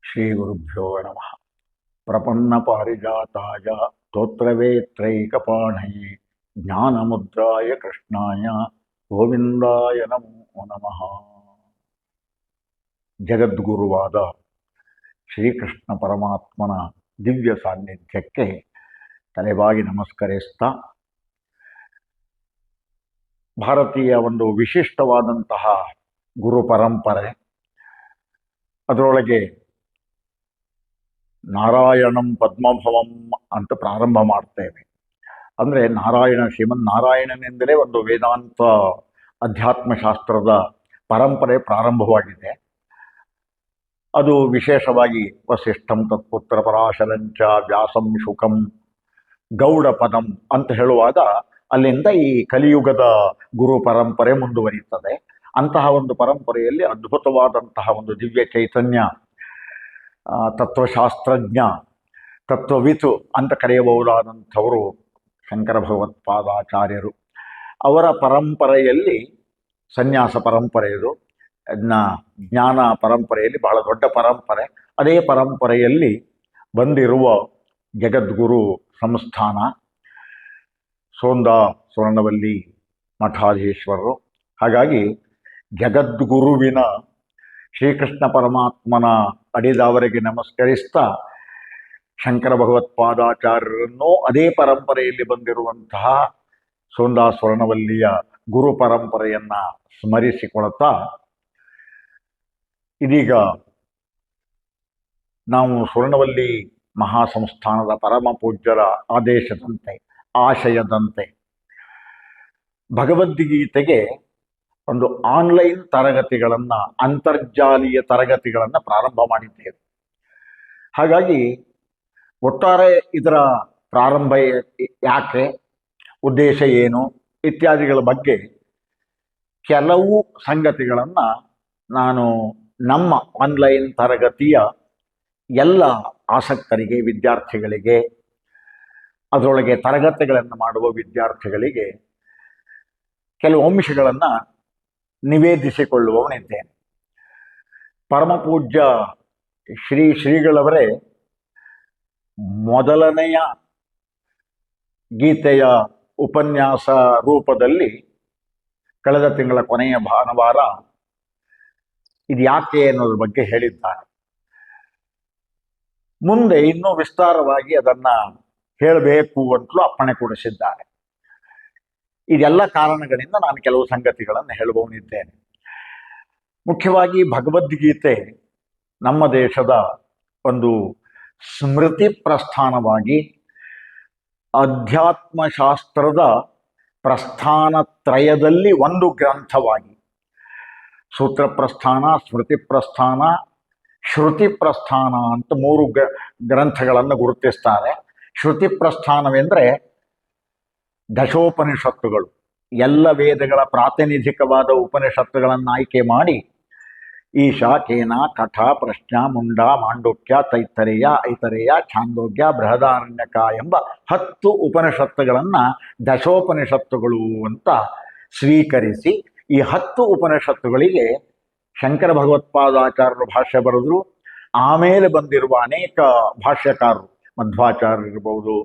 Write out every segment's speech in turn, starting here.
ಶ್ರೀಗುರುಭ್ಯೋ ನಮಃ. ಪ್ರಪನ್ನಪಾರಿಜಾತಾಯ ಸ್ತೋತ್ರವೇತ್ರೈಕಪಾಣಯೇ ಜ್ಞಾನಮುದ್ರಾಯ ಕೃಷ್ಣಾಯ ಗೋವಿಂದಾಯ ನಮೋ ನಮಃ. ಜಗದ್ಗುರುವಾದ ಶ್ರೀಕೃಷ್ಣ ಪರಮಾತ್ಮನ ದಿವ್ಯ ಸಾನ್ನಿಧ್ಯಕ್ಕೆ ತಲೆಬಾಗಿ ನಮಸ್ಕರಿಸ್ತಾ, ಭಾರತೀಯ ಒಂದು ವಿಶಿಷ್ಟವಾದಂತಹ ಗುರು ಪರಂಪರೆ, ಅದರೊಳಗೆ ನಾರಾಯಣಂ ಪದ್ಮಭವಂ ಅಂತ ಪ್ರಾರಂಭ ಮಾಡ್ತೇವೆ. ಅಂದರೆ ಶ್ರೀಮನ್ ನಾರಾಯಣನಿಂದಲೇ ಒಂದು ವೇದಾಂತ ಅಧ್ಯಾತ್ಮಶಾಸ್ತ್ರದ ಪರಂಪರೆ ಪ್ರಾರಂಭವಾಗಿದೆ. ಅದು ವಿಶೇಷವಾಗಿ ವಸಿಷ್ಠಂ ತತ್ಪುತ್ರ ಪರಾಶರಂಚ ವ್ಯಾಸಂ ಶುಕಂ ಗೌಡಪದಂ ಅಂತ ಹೇಳುವಾಗ ಅಲ್ಲಿಂದ ಈ ಕಲಿಯುಗದ ಗುರು ಪರಂಪರೆ ಮುಂದುವರಿಯುತ್ತದೆ. ಅಂತಹ ಒಂದು ಪರಂಪರೆಯಲ್ಲಿ ಅದ್ಭುತವಾದಂತಹ ಒಂದು ದಿವ್ಯ ಚೈತನ್ಯ, ತತ್ವಶಾಸ್ತ್ರಜ್ಞ, ತತ್ವವಿತು ಅಂತ ಕರೆಯಬಹುದಾದಂಥವರು ಶಂಕರ ಭಗವತ್ಪಾದಾಚಾರ್ಯರು. ಅವರ ಪರಂಪರೆಯಲ್ಲಿ ಸನ್ಯಾಸ ಪರಂಪರೆಯದು, ಜ್ಞಾನ ಪರಂಪರೆಯಲ್ಲಿ ಬಹಳ ದೊಡ್ಡ ಪರಂಪರೆ. ಅದೇ ಪರಂಪರೆಯಲ್ಲಿ ಬಂದಿರುವ ಜಗದ್ಗುರು ಸಂಸ್ಥಾನ ಸೋಂದಾ ಸ್ವರ್ಣವಲ್ಲಿ ಮಠಾಧೀಶ್ವರರು. ಹಾಗಾಗಿ ಜಗದ್ಗುರುವಿನ ಶ್ರೀಕೃಷ್ಣ ಪರಮಾತ್ಮನ ಅಡಿದವರೆಗೆ ನಮಸ್ಕರಿಸ್ತಾ, ಶಂಕರ ಭಗವತ್ಪಾದಾಚಾರ್ಯರನ್ನು ಅದೇ ಪರಂಪರೆಯಲ್ಲಿ ಬಂದಿರುವಂತಹ ಸೋಂದಾ ಸ್ವರ್ಣವಲ್ಲಿಯ ಗುರು ಪರಂಪರೆಯನ್ನು ಸ್ಮರಿಸಿಕೊಳ್ತಾ, ಇದೀಗ ನಾವು ಸ್ವರ್ಣವಲ್ಲಿ ಮಹಾಸಂಸ್ಥಾನದ ಪರಮ ಪೂಜ್ಯರ ಆಶಯದಂತೆ ಭಗವದ್ಗೀತೆಗೆ ಒಂದು ಆನ್ಲೈನ್ ತರಗತಿಗಳನ್ನು, ಅಂತರ್ಜಾಲೀಯ ತರಗತಿಗಳನ್ನು ಪ್ರಾರಂಭ ಮಾಡಿದ್ದೇವೆ. ಹಾಗಾಗಿ ಒಟ್ಟಾರೆ ಇದರ ಪ್ರಾರಂಭ ಯಾಕೆ, ಉದ್ದೇಶ ಏನು ಇತ್ಯಾದಿಗಳ ಬಗ್ಗೆ ಕೆಲವು ಸಂಗತಿಗಳನ್ನು ನಾನು ನಮ್ಮ ಆನ್ಲೈನ್ ತರಗತಿಯ ಎಲ್ಲ ಆಸಕ್ತರಿಗೆ, ವಿದ್ಯಾರ್ಥಿಗಳಿಗೆ, ಅದರೊಳಗೆ ತರಗತಿಗಳನ್ನು ಮಾಡುವ ವಿದ್ಯಾರ್ಥಿಗಳಿಗೆ ಕೆಲವು ಅಂಶಗಳನ್ನು ನಿವೇದಿಸಿಕೊಳ್ಳುವವನಿದ್ದೇನೆ. ಪರಮಪೂಜ್ಯ ಶ್ರೀಗಳವರೇ ಮೊದಲನೆಯ ಗೀತೆಯ ಉಪನ್ಯಾಸ ರೂಪದಲ್ಲಿ ಕಳೆದ ತಿಂಗಳ ಕೊನೆಯ ಭಾನುವಾರ ಇದು ಯಾಕೆ ಅನ್ನೋದ್ರ ಬಗ್ಗೆ ಹೇಳಿದ್ದಾರೆ. ಮುಂದೆ ಇನ್ನೂ ವಿಸ್ತಾರವಾಗಿ ಅದನ್ನು ಹೇಳಬೇಕು ಅಂತಲೂ ಅಪ್ಪಣೆ ಕೊಡಿಸಿದ್ದಾರೆ. ಇದೆಲ್ಲ ಕಾರಣಗಳಿಂದ ನಾನು ಕೆಲವು ಸಂಗತಿಗಳನ್ನು ಹೇಳಬಹುದಿದ್ದೇನೆ. ಮುಖ್ಯವಾಗಿ ಭಗವದ್ಗೀತೆ ನಮ್ಮ ದೇಶದ ಒಂದು ಸ್ಮೃತಿ ಪ್ರಸ್ಥಾನವಾಗಿ, ಅಧ್ಯಾತ್ಮಶಾಸ್ತ್ರದ ಪ್ರಸ್ಥಾನತ್ರಯದಲ್ಲಿ ಒಂದು ಗ್ರಂಥವಾಗಿ, ಸೂತ್ರ ಪ್ರಸ್ಥಾನ, ಸ್ಮೃತಿ ಪ್ರಸ್ಥಾನ, ಶ್ರುತಿ ಪ್ರಸ್ಥಾನ ಅಂತ ಮೂರು ಗ್ರಂಥಗಳನ್ನು ಗುರುತಿಸ್ತಾರೆ. ಶ್ರುತಿ ಪ್ರಸ್ಥಾನವೆಂದರೆ ದಶೋಪನಿಷತ್ತುಗಳು, ಎಲ್ಲ ವೇದಗಳ ಪ್ರಾತಿನಿಧಿಕವಾದ ಉಪನಿಷತ್ತುಗಳನ್ನು ಆಯ್ಕೆ ಮಾಡಿ ಈಶಾ, ಕೇನ, ಕಠ, ಪ್ರಶ್ನ, ಮುಂಡ, ಮಾಂಡೂಕ್ಯ, ತೈತ್ತರೇಯ, ಐತರೇಯ, ಛಾಂದೋಗ್ಯ, ಬೃಹದಾರಣ್ಯಕ ಎಂಬ 10 ಉಪನಿಷತ್ತುಗಳನ್ನು ದಶೋಪನಿಷತ್ತುಗಳು ಅಂತ ಸ್ವೀಕರಿಸಿ, ಈ 10 ಉಪನಿಷತ್ತುಗಳಿಗೆ ಶಂಕರ ಭಗವತ್ಪಾದಾಚಾರ್ಯರು ಭಾಷ್ಯ ಬರೆದ್ರು. ಆಮೇಲೆ ಬಂದಿರುವ ಅನೇಕ ಭಾಷ್ಯಕಾರರು, ಮಧ್ವಾಚಾರ್ಯರು ಇರ್ಬೋದು,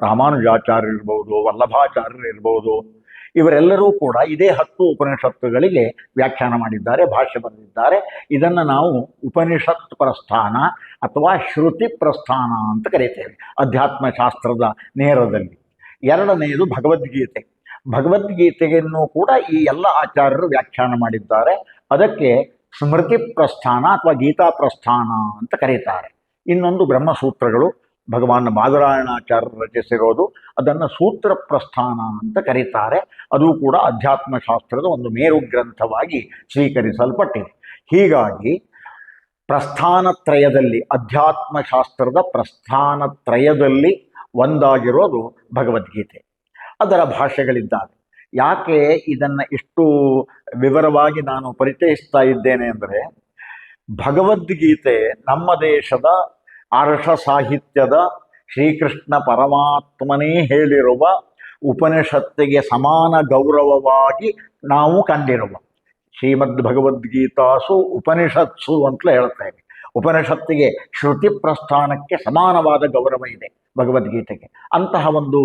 ರಾಮಾನುಜಾಚಾರ್ಯರು ಇರ್ಬೋದು, ವಲ್ಲಭಾಚಾರ್ಯರು ಇರ್ಬೋದು, ಇವರೆಲ್ಲರೂ ಕೂಡ ಇದೇ 10 ಉಪನಿಷತ್ತುಗಳಿಗೆ ವ್ಯಾಖ್ಯಾನ ಮಾಡಿದ್ದಾರೆ, ಭಾಷ್ಯ ಬರೆದಿದ್ದಾರೆ. ಇದನ್ನು ನಾವು ಉಪನಿಷತ್ ಪ್ರಸ್ಥಾನ ಅಥವಾ ಶ್ರುತಿ ಪ್ರಸ್ಥಾನ ಅಂತ ಕರೀತೇವೆ ಅಧ್ಯಾತ್ಮಶಾಸ್ತ್ರದ ನೇರದಲ್ಲಿ. ಎರಡನೆಯದು ಭಗವದ್ಗೀತೆ. ಭಗವದ್ಗೀತೆಯನ್ನು ಕೂಡ ಈ ಎಲ್ಲ ಆಚಾರ್ಯರು ವ್ಯಾಖ್ಯಾನ ಮಾಡಿದ್ದಾರೆ. ಅದಕ್ಕೆ ಸ್ಮೃತಿ ಪ್ರಸ್ಥಾನ ಅಥವಾ ಗೀತಾ ಪ್ರಸ್ಥಾನ ಅಂತ ಕರೀತಾರೆ. ಇನ್ನೊಂದು ಬ್ರಹ್ಮಸೂತ್ರಗಳು, ಭಗವಾನ್ ಬಾದರಾಯಣಾಚಾರ್ಯರು ರಚಿಸಿರೋದು, ಅದನ್ನು ಸೂತ್ರ ಪ್ರಸ್ಥಾನ ಅಂತ ಕರೀತಾರೆ. ಅದು ಕೂಡ ಅಧ್ಯಾತ್ಮಶಾಸ್ತ್ರದ ಒಂದು ಮೇರು ಗ್ರಂಥವಾಗಿ ಸ್ವೀಕರಿಸಲ್ಪಟ್ಟಿದೆ. ಹೀಗಾಗಿ ಪ್ರಸ್ಥಾನತ್ರಯದಲ್ಲಿ, ಅಧ್ಯಾತ್ಮಶಾಸ್ತ್ರದ ಪ್ರಸ್ಥಾನತ್ರಯದಲ್ಲಿ ಒಂದಾಗಿರೋದು ಭಗವದ್ಗೀತೆ. ಅದರ ಭಾಷೆಗಳಿದ್ದಾವೆ. ಯಾಕೆ ಇದನ್ನು ಇಷ್ಟು ವಿವರವಾಗಿ ನಾನು ಪರಿಚಯಿಸ್ತಾ ಇದ್ದೇನೆ ಅಂದರೆ, ಭಗವದ್ಗೀತೆ ನಮ್ಮ ದೇಶದ ಆರ್ಷ ಸಾಹಿತ್ಯದ ಶ್ರೀಕೃಷ್ಣ ಪರಮಾತ್ಮನೇ ಹೇಳಿರುವ ಉಪನಿಷತ್ತಿಗೆ ಸಮಾನ ಗೌರವವಾಗಿ ನಾವು ಕಂಡಿರುವ ಶ್ರೀಮದ್ ಭಗವದ್ಗೀತಾಸು ಉಪನಿಷತ್ಸು ಅಂತಲೇ ಹೇಳ್ತೇವೆ. ಉಪನಿಷತ್ತಿಗೆ ಶ್ರುತಿ ಪ್ರಸ್ಥಾನಕ್ಕೆ ಸಮಾನವಾದ ಗೌರವ ಇದೆ ಭಗವದ್ಗೀತೆಗೆ. ಅಂತಹ ಒಂದು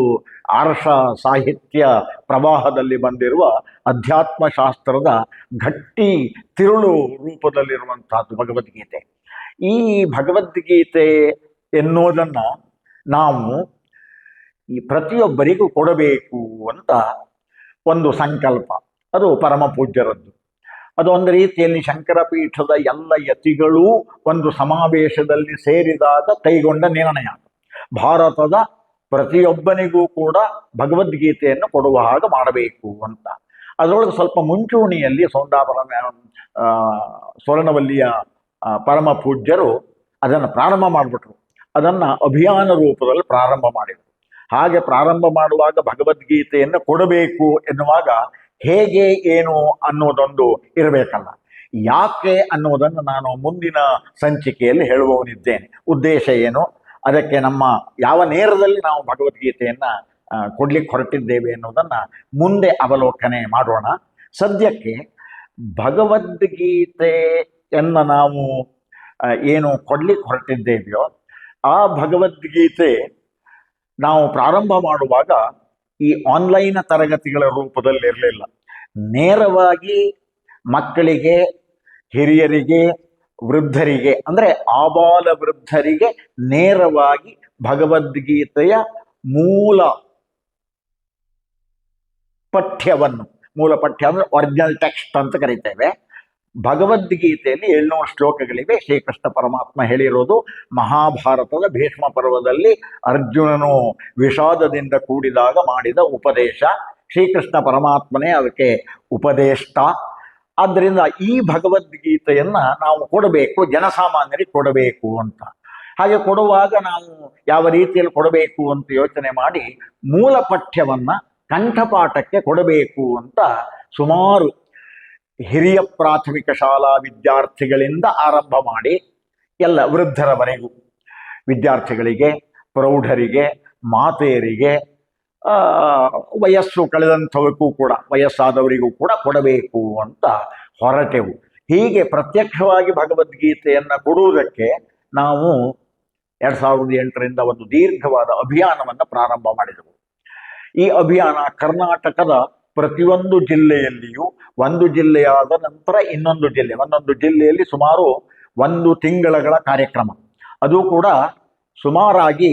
ಆರ್ಷ ಸಾಹಿತ್ಯ ಪ್ರವಾಹದಲ್ಲಿ ಬಂದಿರುವ ಅಧ್ಯಾತ್ಮ ಶಾಸ್ತ್ರದ ಗಟ್ಟಿ ತಿರುಳು ರೂಪದಲ್ಲಿರುವಂತಹದ್ದು ಭಗವದ್ಗೀತೆ. ಈ ಭಗವದ್ಗೀತೆ ಎನ್ನುವುದನ್ನು ನಾವು ಈ ಪ್ರತಿಯೊಬ್ಬರಿಗೂ ಕೊಡಬೇಕು ಅಂತ ಒಂದು ಸಂಕಲ್ಪ, ಅದು ಪರಮ ಪೂಜ್ಯರದ್ದು. ಅದು ಒಂದು ರೀತಿಯಲ್ಲಿ ಶಂಕರ ಪೀಠದ ಎಲ್ಲ ಯತಿಗಳೂ ಒಂದು ಸಮಾವೇಶದಲ್ಲಿ ಸೇರಿದಾಗ ಕೈಗೊಂಡ ನಿರ್ಣಯ. ಭಾರತದ ಪ್ರತಿಯೊಬ್ಬನಿಗೂ ಕೂಡ ಭಗವದ್ಗೀತೆಯನ್ನು ಕೊಡುವ ಹಾಗೆ ಮಾಡಬೇಕು ಅಂತ. ಅದರೊಳಗೆ ಸ್ವಲ್ಪ ಮುಂಚೂಣಿಯಲ್ಲಿ ಸ್ವರ್ಣವಲ್ಲಿಯ ಪರಮ ಪೂಜ್ಯರು ಅದನ್ನು ಪ್ರಾರಂಭ ಮಾಡಿಬಿಟ್ರು. ಅದನ್ನು ಅಭಿಯಾನ ರೂಪದಲ್ಲಿ ಪ್ರಾರಂಭ ಮಾಡಿದರು. ಹಾಗೆ ಪ್ರಾರಂಭ ಮಾಡುವಾಗ ಭಗವದ್ಗೀತೆಯನ್ನು ಕೊಡಬೇಕು ಎನ್ನುವಾಗ ಹೇಗೆ ಏನು ಅನ್ನೋದೊಂದು ಇರಬೇಕಲ್ಲ. ಯಾಕೆ ಅನ್ನೋದನ್ನು ನಾನು ಮುಂದಿನ ಸಂಚಿಕೆಯಲ್ಲಿ ಹೇಳುವವನಿದ್ದೇನೆ. ಉದ್ದೇಶ ಏನು, ಅದಕ್ಕೆ ನಮ್ಮ ಯಾವ ನೇರದಲ್ಲಿ ನಾವು ಭಗವದ್ಗೀತೆಯನ್ನು ಕೊಡ್ಲಿಕ್ಕೆ ಹೊರಟಿದ್ದೇವೆ ಅನ್ನೋದನ್ನು ಮುಂದೆ ಅವಲೋಕನೆ ಮಾಡೋಣ. ಸದ್ಯಕ್ಕೆ ಭಗವದ್ಗೀತೆಯನ್ನು ನಾವು ಏನು ಕೊಡ್ಲಿಕ್ಕೆ ಹೊರಟಿದ್ದೇವೆಯೋ ಆ ಭಗವದ್ಗೀತೆ ನಾವು ಪ್ರಾರಂಭ ಮಾಡುವಾಗ ಈ ಆನ್ಲೈನ್ ತರಗತಿಗಳ ರೂಪದಲ್ಲಿರಲಿಲ್ಲ. ನೇರವಾಗಿ ಮಕ್ಕಳಿಗೆ, ಹಿರಿಯರಿಗೆ, ವೃದ್ಧರಿಗೆ ಅಂದರೆ ಆಬಾಲ ವೃದ್ಧರಿಗೆ ನೇರವಾಗಿ ಭಗವದ್ಗೀತೆಯ ಮೂಲ ಪಠ್ಯ ಅಂದರೆ ಒರಿಜಿನಲ್ ಟೆಕ್ಸ್ಟ್ ಅಂತ ಕರಿತೇವೆ. ಭಗವದ್ಗೀತೆಯಲ್ಲಿ 700 ಶ್ಲೋಕಗಳಿವೆ. ಶ್ರೀಕೃಷ್ಣ ಪರಮಾತ್ಮ ಹೇಳಿರೋದು ಮಹಾಭಾರತದ ಭೀಷ್ಮ ಪರ್ವದಲ್ಲಿ ಅರ್ಜುನನು ವಿಷಾದದಿಂದ ಕೂಡಿದಾಗ ಮಾಡಿದ ಉಪದೇಶ. ಶ್ರೀಕೃಷ್ಣ ಪರಮಾತ್ಮನೇ ಅದಕ್ಕೆ ಉಪದೇಷ್ಟ. ಆದ್ದರಿಂದ ಈ ಭಗವದ್ಗೀತೆಯನ್ನು ನಾವು ಕೊಡಬೇಕು, ಜನಸಾಮಾನ್ಯರಿಗೆ ಕೊಡಬೇಕು ಅಂತ. ಹಾಗೆ ಕೊಡುವಾಗ ನಾವು ಯಾವ ರೀತಿಯಲ್ಲಿ ಕೊಡಬೇಕು ಅಂತ ಯೋಚನೆ ಮಾಡಿ ಮೂಲ ಪಠ್ಯವನ್ನು ಕಂಠಪಾಠಕ್ಕೆ ಕೊಡಬೇಕು ಅಂತ ಸುಮಾರು ಹಿರಿಯ ಪ್ರಾಥಮಿಕ ಶಾಲಾ ವಿದ್ಯಾರ್ಥಿಗಳಿಂದ ಆರಂಭ ಮಾಡಿ ಎಲ್ಲ ವೃದ್ಧರವರೆಗೂ ವಿದ್ಯಾರ್ಥಿಗಳಿಗೆ, ಪ್ರೌಢರಿಗೆ, ಮಾತೆಯರಿಗೆ, ವಯಸ್ಸು ಕಳೆದಂಥವರಿಗೂ ಕೂಡ, ವಯಸ್ಸಾದವರಿಗೂ ಕೂಡ ಕೊಡಬೇಕು ಅಂತ ಹೊರಟೆವು. ಹೀಗೆ ಪ್ರತ್ಯಕ್ಷವಾಗಿ ಭಗವದ್ಗೀತೆಯನ್ನು ಕೊಡುವುದಕ್ಕೆ ನಾವು 2008ರಿಂದ ಒಂದು ದೀರ್ಘವಾದ ಅಭಿಯಾನವನ್ನು ಪ್ರಾರಂಭ ಮಾಡಿದೆವು. ಈ ಅಭಿಯಾನ ಕರ್ನಾಟಕದ ಪ್ರತಿಯೊಂದು ಜಿಲ್ಲೆಯಲ್ಲಿಯೂ, ಒಂದು ಜಿಲ್ಲೆಯಾದ ನಂತರ ಇನ್ನೊಂದು ಜಿಲ್ಲೆ, ಒಂದೊಂದು ಜಿಲ್ಲೆಯಲ್ಲಿ ಸುಮಾರು 1 ತಿಂಗಳ ಕಾರ್ಯಕ್ರಮ. ಅದು ಕೂಡ ಸುಮಾರಾಗಿ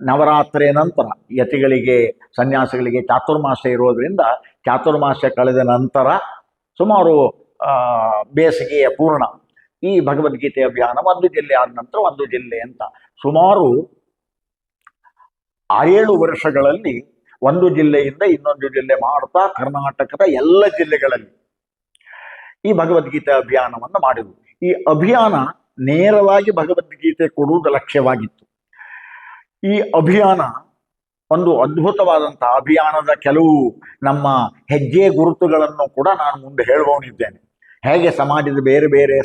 ನವರಾತ್ರಿಯ ನಂತರ, ಯತಿಗಳಿಗೆ ಸನ್ಯಾಸಿಗಳಿಗೆ ಚಾತುರ್ಮಾಸ ಇರೋದರಿಂದ ಚಾತುರ್ಮಾಸ ಕಳೆದ ನಂತರ ಸುಮಾರು ಬೇಸಿಗೆಯ ಪೂರ್ಣ ಈ ಭಗವದ್ಗೀತೆ ಅಭಿಯಾನ 1 ಜಿಲ್ಲೆ ಆದ ನಂತರ 1 ಜಿಲ್ಲೆ ಅಂತ ಸುಮಾರು 6-7 ವರ್ಷಗಳಲ್ಲಿ 1 ಜಿಲ್ಲೆಯಿಂದ ಇನ್ನೊಂದು ಜಿಲ್ಲೆ ಮಾಡ್ತಾ ಕರ್ನಾಟಕದ ಎಲ್ಲ ಜಿಲ್ಲೆಗಳಲ್ಲಿ ಈ ಭಗವದ್ಗೀತೆ ಅಭಿಯಾನವನ್ನು ಮಾಡಿದ್ವು. ಈ ಅಭಿಯಾನ ನೇರವಾಗಿ ಭಗವದ್ಗೀತೆ ಕೊಡುವುದು ಲಕ್ಷ್ಯವಾಗಿತ್ತು. ಈ ಅಭಿಯಾನ ಒಂದು ಅದ್ಭುತವಾದಂತಹ ಅಭಿಯಾನದ ಕೆಲವು ನಮ್ಮ ಹೆಜ್ಜೆ ಗುರುತುಗಳನ್ನು ಕೂಡ ನಾನು ಮುಂದೆ ಹೇಳುವವನಿದ್ದೇನೆ. ಹೇಗೆ ಸಮಾಜದ ಬೇರೆ ಬೇರೆ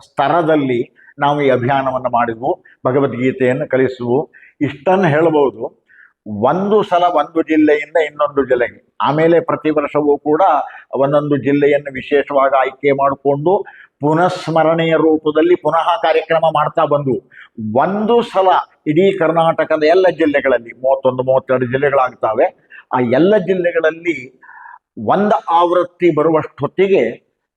ಸ್ತರದಲ್ಲಿ ನಾವು ಈ ಅಭಿಯಾನವನ್ನು ಮಾಡಿದ್ವು, ಭಗವದ್ಗೀತೆಯನ್ನು ಕಲಿಸುವು, ಇಷ್ಟನ್ನು ಹೇಳಬಹುದು. 1 ಸಲ 1 ಜಿಲ್ಲೆಯಿಂದ ಇನ್ನೊಂದು ಜಿಲ್ಲೆಗೆ, ಆಮೇಲೆ ಪ್ರತಿ ವರ್ಷವೂ ಕೂಡ ಒಂದೊಂದು ಜಿಲ್ಲೆಯನ್ನು ವಿಶೇಷವಾಗಿ ಆಯ್ಕೆ ಮಾಡಿಕೊಂಡು ಪುನಃಸ್ಮರಣೆಯ ರೂಪದಲ್ಲಿ ಪುನಃ ಕಾರ್ಯಕ್ರಮ ಮಾಡ್ತಾ ಬಂದು 1 ಸಲ ಇಡೀ ಕರ್ನಾಟಕದ ಎಲ್ಲ ಜಿಲ್ಲೆಗಳಲ್ಲಿ 31-32 ಜಿಲ್ಲೆಗಳಾಗ್ತವೆ. ಆ ಎಲ್ಲ ಜಿಲ್ಲೆಗಳಲ್ಲಿ 1 ಆವೃತ್ತಿ ಬರುವಷ್ಟೊತ್ತಿಗೆ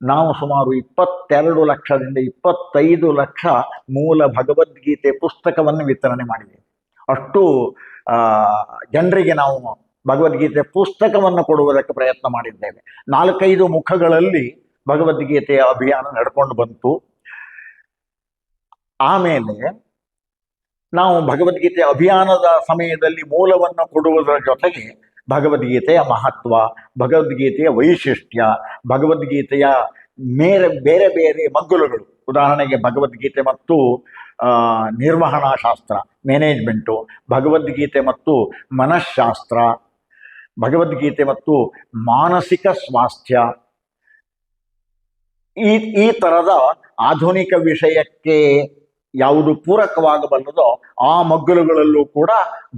ನಾವು ಸುಮಾರು 22 ಲಕ್ಷದಿಂದ 25 ಲಕ್ಷ ಮೂಲ ಭಗವದ್ಗೀತೆ ಪುಸ್ತಕವನ್ನು ವಿತರಣೆ ಮಾಡಿದ್ದೇವೆ. ಅಷ್ಟು ಜನರಿಗೆ ನಾವು ಭಗವದ್ಗೀತೆ ಪುಸ್ತಕವನ್ನು ಕೊಡುವುದಕ್ಕೆ ಪ್ರಯತ್ನ ಮಾಡಿದ್ದೇವೆ. 4-5 ಮುಖಗಳಲ್ಲಿ ಭಗವದ್ಗೀತೆಯ ಅಭಿಯಾನ ನಡ್ಕೊಂಡು ಬಂತು. ಆಮೇಲೆ ನಾವು ಭಗವದ್ಗೀತೆ ಅಭಿಯಾನದ ಸಮಯದಲ್ಲಿ ಮೂಲವನ್ನು ಕೊಡುವುದರ ಜೊತೆಗೆ ಭಗವದ್ಗೀತೆಯ ಮಹತ್ವ, ಭಗವದ್ಗೀತೆಯ ವೈಶಿಷ್ಟ್ಯ, ಭಗವದ್ಗೀತೆಯ ಬೇರೆ ಬೇರೆ ಮಗ್ಗುಲುಗಳು, ಉದಾಹರಣೆಗೆ ಭಗವದ್ಗೀತೆ ಮತ್ತು ನಿರ್ವಹಣಾ ಶಾಸ್ತ್ರ, ಮ್ಯಾನೇಜ್ಮೆಂಟು, ಭಗವದ್ಗೀತೆ ಮತ್ತು ಮನಃಶಾಸ್ತ್ರ, ಭಗವದ್ಗೀತೆ ಮತ್ತು ಮಾನಸಿಕ ಸ್ವಾಸ್ಥ್ಯ, ಈ ಥರದ ಆಧುನಿಕ ವಿಷಯಕ್ಕೆ ಯಾವುದು ಪೂರಕವಾಗಬಲ್ಲದೋ ಆ ಮಗ್ಗುಲುಗಳಲ್ಲೂ ಕೂಡ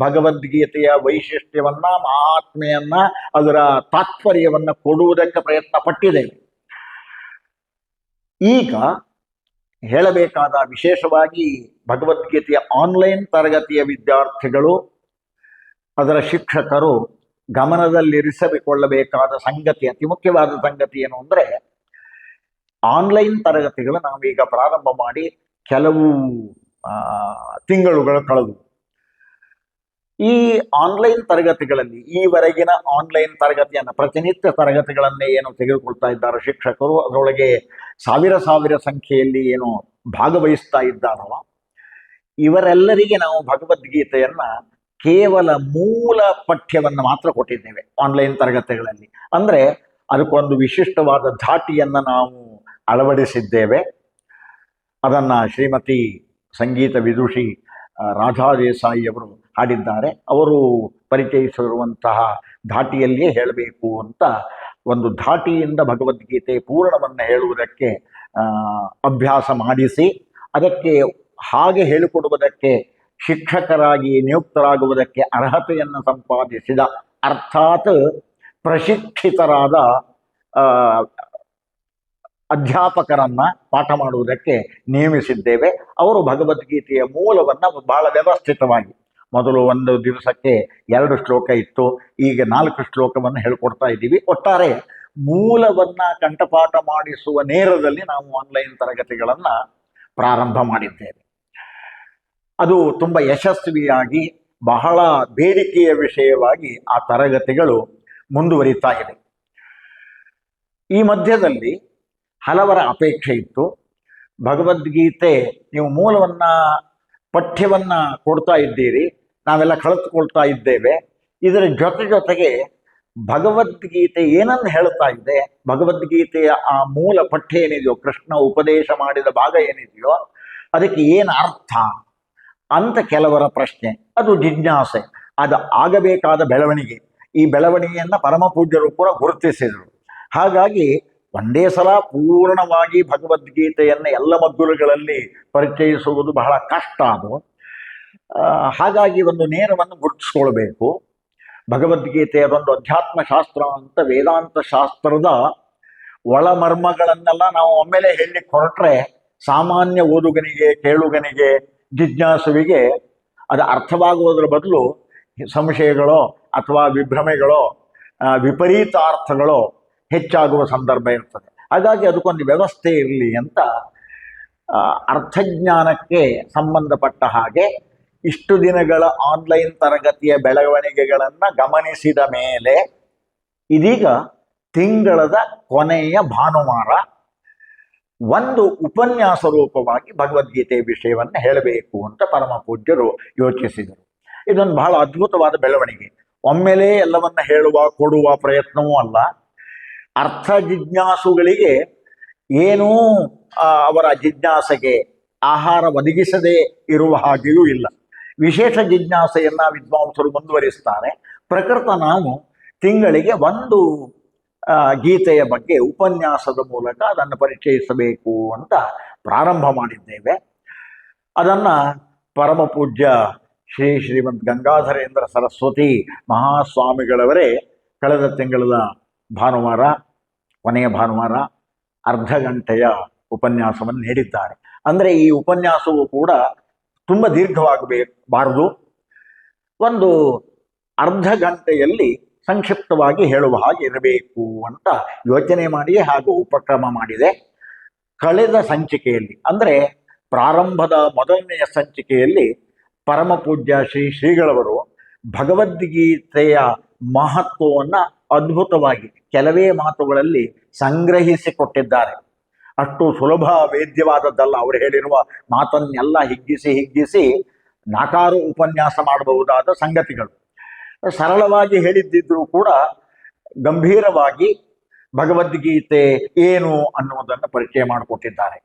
ಭಗವದ್ಗೀತೆಯ ವೈಶಿಷ್ಟ್ಯವನ್ನ, ಮಹಾತ್ಮೆಯನ್ನ, ಅದರ ತಾತ್ಪರ್ಯವನ್ನು ಕೊಡುವುದಕ್ಕೆ ಪ್ರಯತ್ನ ಪಟ್ಟಿದ್ದೇವೆ. ಈಗ ಹೇಳಬೇಕಾದ ವಿಶೇಷವಾಗಿ ಭಗವದ್ಗೀತೆಯ ಆನ್ಲೈನ್ ತರಗತಿಯ ವಿದ್ಯಾರ್ಥಿಗಳು ಅದರ ಶಿಕ್ಷಕರು ಗಮನದಲ್ಲಿರಿಸಿಕೊಳ್ಳಬೇಕಾದ ಸಂಗತಿ, ಅತಿ ಮುಖ್ಯವಾದ ಸಂಗತಿ ಏನು ಅಂದರೆ, ಆನ್ಲೈನ್ ತರಗತಿಗಳು ನಾವೀಗ ಪ್ರಾರಂಭ ಮಾಡಿ ಕೆಲವು ತಿಂಗಳುಗಳು ಕಳೆದು, ಈ ಆನ್ಲೈನ್ ತರಗತಿಗಳಲ್ಲಿ ಈವರೆಗಿನ ಆನ್ಲೈನ್ ತರಗತಿಯನ್ನು, ಪ್ರತಿನಿತ್ಯ ತರಗತಿಗಳನ್ನೇ ಏನು ತೆಗೆದುಕೊಳ್ತಾ ಇದ್ದಾರೆ ಶಿಕ್ಷಕರು, ಅದರೊಳಗೆ ಸಾವಿರ ಸಂಖ್ಯೆಯಲ್ಲಿ ಏನು ಭಾಗವಹಿಸ್ತಾ ಇದ್ದಾರಲ್ಲ, ಇವರೆಲ್ಲರಿಗೆ ನಾವು ಭಗವದ್ಗೀತೆಯನ್ನ ಕೇವಲ ಮೂಲ ಪಠ್ಯವನ್ನು ಮಾತ್ರ ಕೊಟ್ಟಿದ್ದೇವೆ ಆನ್ಲೈನ್ ತರಗತಿಗಳಲ್ಲಿ. ಅಂದರೆ ಅದಕ್ಕೊಂದು ವಿಶಿಷ್ಟವಾದ ಧಾಟಿಯನ್ನು ನಾವು ಅಳವಡಿಸಿದ್ದೇವೆ. ಅದನ್ನು ಶ್ರೀಮತಿ ಸಂಗೀತ ವಿದುಷಿ ರಾಧಾ ದೇಸಾಯಿ ಅವರು ಹಾಡಿದ್ದಾರೆ. ಅವರು ಪರಿಚಯಿಸಿರುವಂತಹ ಧಾಟಿಯಲ್ಲಿಯೇ ಹೇಳಬೇಕು ಅಂತ ಒಂದು ಧಾಟಿಯಿಂದ ಭಗವದ್ಗೀತೆ ಪೂರ್ಣವನ್ನು ಹೇಳುವುದಕ್ಕೆ ಅಭ್ಯಾಸ ಮಾಡಿಸಿ, ಅದಕ್ಕೆ ಹಾಗೆ ಹೇಳಿಕೊಡುವುದಕ್ಕೆ ಶಿಕ್ಷಕರಾಗಿ ನಿಯುಕ್ತರಾಗುವುದಕ್ಕೆ ಅರ್ಹತೆಯನ್ನು ಸಂಪಾದಿಸಿದ, ಅರ್ಥಾತ್ ಪ್ರಶಿಕ್ಷಿತರಾದ ಅಧ್ಯಾಪಕರನ್ನ ಪಾಠ ಮಾಡುವುದಕ್ಕೆ ನೇಮಿಸಿದ್ದೇವೆ. ಅವರು ಭಗವದ್ಗೀತೆಯ ಮೂಲವನ್ನು ಬಹಳ ವ್ಯವಸ್ಥಿತವಾಗಿ, ಮೊದಲು ಒಂದು ದಿವಸಕ್ಕೆ 2 ಶ್ಲೋಕ ಇತ್ತು, ಈಗ 4 ಶ್ಲೋಕವನ್ನು ಹೇಳಿಕೊಡ್ತಾ ಇದ್ದೀವಿ. ಒಟ್ಟಾರೆ ಮೂಲವನ್ನ ಕಂಠಪಾಠ ಮಾಡಿಸುವ ನೇರದಲ್ಲಿ ನಾವು ಆನ್ಲೈನ್ ತರಗತಿಗಳನ್ನು ಪ್ರಾರಂಭ ಮಾಡಿದ್ದೇವೆ. ಅದು ತುಂಬ ಯಶಸ್ವಿಯಾಗಿ, ಬಹಳ ಬೇಡಿಕೆಯ ವಿಷಯವಾಗಿ ಆ ತರಗತಿಗಳು ಮುಂದುವರಿತಾ ಇದೆ. ಈ ಮಧ್ಯದಲ್ಲಿ ಹಲವರ ಅಪೇಕ್ಷೆ ಇತ್ತು, ಭಗವದ್ಗೀತೆ ನೀವು ಮೂಲವನ್ನ ಪಠ್ಯವನ್ನ ಕೊಡ್ತಾ ಇದ್ದೀರಿ, ನಾವೆಲ್ಲ ಕಳೆದುಕೊಳ್ತಾ ಇದ್ದೇವೆ, ಇದರ ಜೊತೆಗೆ ಭಗವದ್ಗೀತೆ ಏನನ್ನು ಹೇಳ್ತಾ ಇದೆ, ಭಗವದ್ಗೀತೆಯ ಆ ಮೂಲ ಪಠ್ಯ ಏನಿದೆಯೋ, ಕೃಷ್ಣ ಉಪದೇಶ ಮಾಡಿದ ಭಾಗ ಏನಿದೆಯೋ ಅದಕ್ಕೆ ಏನು ಅರ್ಥ ಅಂತ ಕೆಲವರ ಪ್ರಶ್ನೆ, ಅದು ಜಿಜ್ಞಾಸೆ, ಅದು ಆಗಬೇಕಾದ ಬೆಳವಣಿಗೆ. ಈ ಬೆಳವಣಿಗೆಯನ್ನು ಪರಮಪೂಜ್ಯರು ಕೂಡ ಗುರುತಿಸಿದರು. ಹಾಗಾಗಿ ಒಂದೇ ಸಲ ಪೂರ್ಣವಾಗಿ ಭಗವದ್ಗೀತೆಯನ್ನು ಎಲ್ಲ ಮಗ್ಗುಲುಗಳಲ್ಲಿ ಪರಿಚಯಿಸುವುದು ಬಹಳ ಕಷ್ಟ. ಅದು ಹಾಗಾಗಿ ಒಂದು ನೇರವನ್ನು ಗುರುತಿಸ್ಕೊಳ್ಬೇಕು. ಭಗವದ್ಗೀತೆಯ ಒಂದು ಅಧ್ಯಾತ್ಮ ಶಾಸ್ತ್ರ ಅಂತ ವೇದಾಂತ ಶಾಸ್ತ್ರದ ಒಳಮರ್ಮಗಳನ್ನೆಲ್ಲ ನಾವು ಒಮ್ಮೆಲೆ ಹೇಳಲಿಕ್ಕೆ ಹೊರಟ್ರೆ ಸಾಮಾನ್ಯ ಓದುಗನಿಗೆ, ಕೇಳುಗನಿಗೆ, ಜಿಜ್ಞಾಸುವಿಗೆ ಅದು ಅರ್ಥವಾಗುವುದರ ಬದಲು ಸಂಶಯಗಳೋ ಅಥವಾ ವಿಭ್ರಮೆಗಳೋ ವಿಪರೀತ ಅರ್ಥಗಳೋ ಹೆಚ್ಚಾಗುವ ಸಂದರ್ಭ ಇರ್ತದೆ. ಹಾಗಾಗಿ ಅದಕ್ಕೊಂದು ವ್ಯವಸ್ಥೆ ಇರಲಿ ಅಂತ ಅರ್ಥಜ್ಞಾನಕ್ಕೆ ಸಂಬಂಧಪಟ್ಟ ಹಾಗೆ ಇಷ್ಟು ದಿನಗಳ ಆನ್ಲೈನ್ ತರಗತಿಯ ಬೆಳವಣಿಗೆಗಳನ್ನು ಗಮನಿಸಿದ ಮೇಲೆ ಇದೀಗ ತಿಂಗಳದ ಕೊನೆಯ ಭಾನುವಾರ ಒಂದು ಉಪನ್ಯಾಸ ರೂಪವಾಗಿ ಭಗವದ್ಗೀತೆಯ ವಿಷಯವನ್ನು ಹೇಳಬೇಕು ಅಂತ ಪರಮ ಪೂಜ್ಯರು ಯೋಚಿಸಿದರು. ಇದೊಂದು ಬಹಳ ಅದ್ಭುತವಾದ ಬೆಳವಣಿಗೆ. ಒಮ್ಮೆಲೇ ಎಲ್ಲವನ್ನ ಹೇಳುವ ಕೊಡುವ ಪ್ರಯತ್ನವೂ ಅಲ್ಲ. ಅರ್ಥ ಜಿಜ್ಞಾಸುಗಳಿಗೆ ಏನೂ ಅವರ ಜಿಜ್ಞಾಸೆಗೆ ಆಹಾರ ಒದಗಿಸದೇ ಇರುವ ಹಾಗೆಯೂ ಇಲ್ಲ. ವಿಶೇಷ ಜಿಜ್ಞಾಸೆಯನ್ನ ವಿದ್ವಾಂಸರು ಮುಂದುವರಿಸ್ತಾರೆ. ಪ್ರಕೃತ ನಾವು ತಿಂಗಳಿಗೆ ಒಂದು ಗೀತೆಯ ಬಗ್ಗೆ ಉಪನ್ಯಾಸದ ಮೂಲಕ ಅದನ್ನು ಪರಿಚಯಿಸಬೇಕು ಅಂತ ಪ್ರಾರಂಭ ಮಾಡಿದ್ದೇವೆ. ಅದನ್ನು ಪರಮ ಪೂಜ್ಯ ಶ್ರೀಮದ್ ಗಂಗಾಧರೇಂದ್ರ ಸರಸ್ವತಿ ಮಹಾಸ್ವಾಮಿಗಳವರೇ ಕಳೆದ ತಿಂಗಳ ಭಾನುವಾರ, ಕೊನೆಯ ಭಾನುವಾರ ಅರ್ಧ ಗಂಟೆಯ ಉಪನ್ಯಾಸವನ್ನು ನೀಡಿದ್ದಾರೆ. ಅಂದರೆ ಈ ಉಪನ್ಯಾಸವು ಕೂಡ ತುಂಬ ದೀರ್ಘವಾಗಬಾರದು, ಒಂದು ಅರ್ಧ ಗಂಟೆಯಲ್ಲಿ ಸಂಕ್ಷಿಪ್ತವಾಗಿ ಹೇಳುವ ಹಾಗೆ ಇರಬೇಕು ಅಂತ ಯೋಚನೆ ಮಾಡಿ ಹಾಗೂ ಉಪಕ್ರಮ ಮಾಡಿದೆ. ಕಳೆದ ಸಂಚಿಕೆಯಲ್ಲಿ, ಅಂದರೆ ಪ್ರಾರಂಭದ ಮೊದಲನೆಯ ಸಂಚಿಕೆಯಲ್ಲಿ ಪರಮ ಪೂಜ್ಯ ಶ್ರೀಗಳವರು ಭಗವದ್ಗೀತೆಯ ಮಹತ್ವವನ್ನು ಅದ್ಭುತವಾಗಿ ಕೆಲವೇ ಮಾತುಗಳಲ್ಲಿ ಸಂಗ್ರಹಿಸಿಕೊಟ್ಟಿದ್ದಾರೆ. ಅಷ್ಟು ಸುಲಭ ವೇದ್ಯವಾದದ್ದಲ್ಲ. ಅವರು ಹೇಳಿರುವ ಮಾತನ್ನೆಲ್ಲ ಹಿಗ್ಗಿಸಿ ನಾಕಾರು ಉಪನ್ಯಾಸ ಮಾಡಬಹುದಾದ ಸಂಗತಿಗಳು. ಸರಳವಾಗಿ ಹೇಳಿದ್ದಿದ್ರೂ ಕೂಡ ಗಂಭೀರವಾಗಿ ಭಗವದ್ಗೀತೆ ಏನು ಅನ್ನುವುದನ್ನು ಪರಿಚಯ ಮಾಡಿಕೊಟ್ಟಿದ್ದಾರೆ.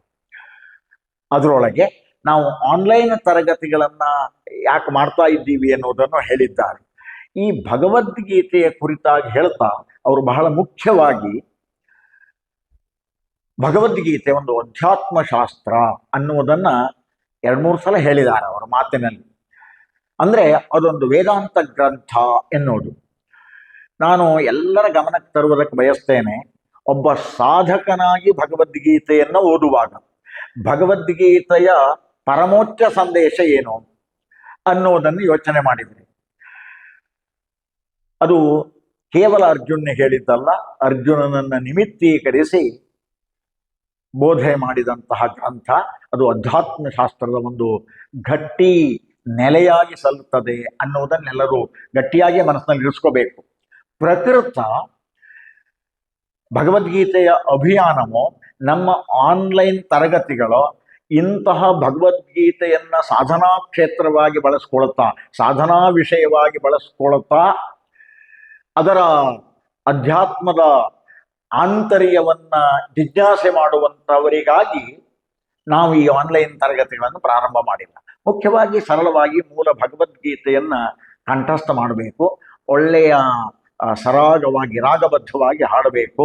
ಅದರೊಳಗೆ ನಾವು ಆನ್ಲೈನ್ ತರಗತಿಗಳನ್ನು ಯಾಕೆ ಮಾಡ್ತಾ ಇದ್ದೀವಿ ಅನ್ನೋದನ್ನು ಹೇಳಿದ್ದಾರೆ. ಈ ಭಗವದ್ಗೀತೆಯ ಕುರಿತಾಗಿ ಹೇಳ್ತಾ ಅವರು ಬಹಳ ಮುಖ್ಯವಾಗಿ ಭಗವದ್ಗೀತೆ ಒಂದು ಅಧ್ಯಾತ್ಮ ಶಾಸ್ತ್ರ ಅನ್ನುವುದನ್ನ 2-3 ಸಲ ಹೇಳಿದ್ದಾರೆ ಅವರ ಮಾತಿನಲ್ಲಿ. ಅಂದರೆ ಅದೊಂದು ವೇದಾಂತ ಗ್ರಂಥ ಎನ್ನುವುದು. ನಾನು ಎಲ್ಲರ ಗಮನಕ್ಕೆ ತರುವುದಕ್ಕೆ ಬಯಸ್ತೇನೆ, ಒಬ್ಬ ಸಾಧಕನಾಗಿ ಭಗವದ್ಗೀತೆಯನ್ನು ಓದುವಾಗ ಭಗವದ್ಗೀತೆಯ ಪರಮೋಚ್ಚ ಸಂದೇಶ ಏನು ಅನ್ನೋದನ್ನು ಯೋಚನೆ ಮಾಡಿದ್ರಿ. ಅದು ಕೇವಲ ಅರ್ಜುನ ಹೇಳಿದ್ದಲ್ಲ, ಅರ್ಜುನನನ್ನ ನಿಮಿತ್ತೀಕರಿಸಿ ಬೋಧನೆ ಮಾಡಿದಂತಹ ಗ್ರಂಥ. ಅದು ಅಧ್ಯಾತ್ಮ ಶಾಸ್ತ್ರದ ಒಂದು ಗಟ್ಟಿ ನೆಲೆಯಾಗಿ ಸಲ್ಲುತ್ತದೆ ಅನ್ನೋದನ್ನೆಲ್ಲರೂ ಗಟ್ಟಿಯಾಗಿ ಮನಸ್ಸಿನಲ್ಲಿ ಇರಿಸ್ಕೋಬೇಕು. ಪ್ರಕೃತ ಭಗವದ್ಗೀತೆಯ ಅಭಿಯಾನವು ನಮ್ಮ ಆನ್ಲೈನ್ ತರಗತಿಗಳು ಇಂತಹ ಭಗವದ್ಗೀತೆಯನ್ನ ಸಾಧನಾ ಕ್ಷೇತ್ರವಾಗಿ ಬಳಸ್ಕೊಳ್ತಾ, ಸಾಧನಾ ವಿಷಯವಾಗಿ ಬಳಸ್ಕೊಳ್ತಾ, ಅದರ ಅಧ್ಯಾತ್ಮದ ಆಂತರ್ಯವನ್ನ ಜಿಜ್ಞಾಸೆ ಮಾಡುವಂಥವರಿಗಾಗಿ ನಾವು ಈ ಆನ್ಲೈನ್ ತರಗತಿಗಳನ್ನು ಪ್ರಾರಂಭ ಮಾಡಿಲ್ಲ. ಮುಖ್ಯವಾಗಿ ಸರಳವಾಗಿ ಮೂಲ ಭಗವದ್ಗೀತೆಯನ್ನ ಕಂಠಸ್ಥ ಮಾಡಬೇಕು, ಒಳ್ಳೆಯ ಸರಾಗವಾಗಿ ರಾಗಬದ್ಧವಾಗಿ ಹಾಡಬೇಕು.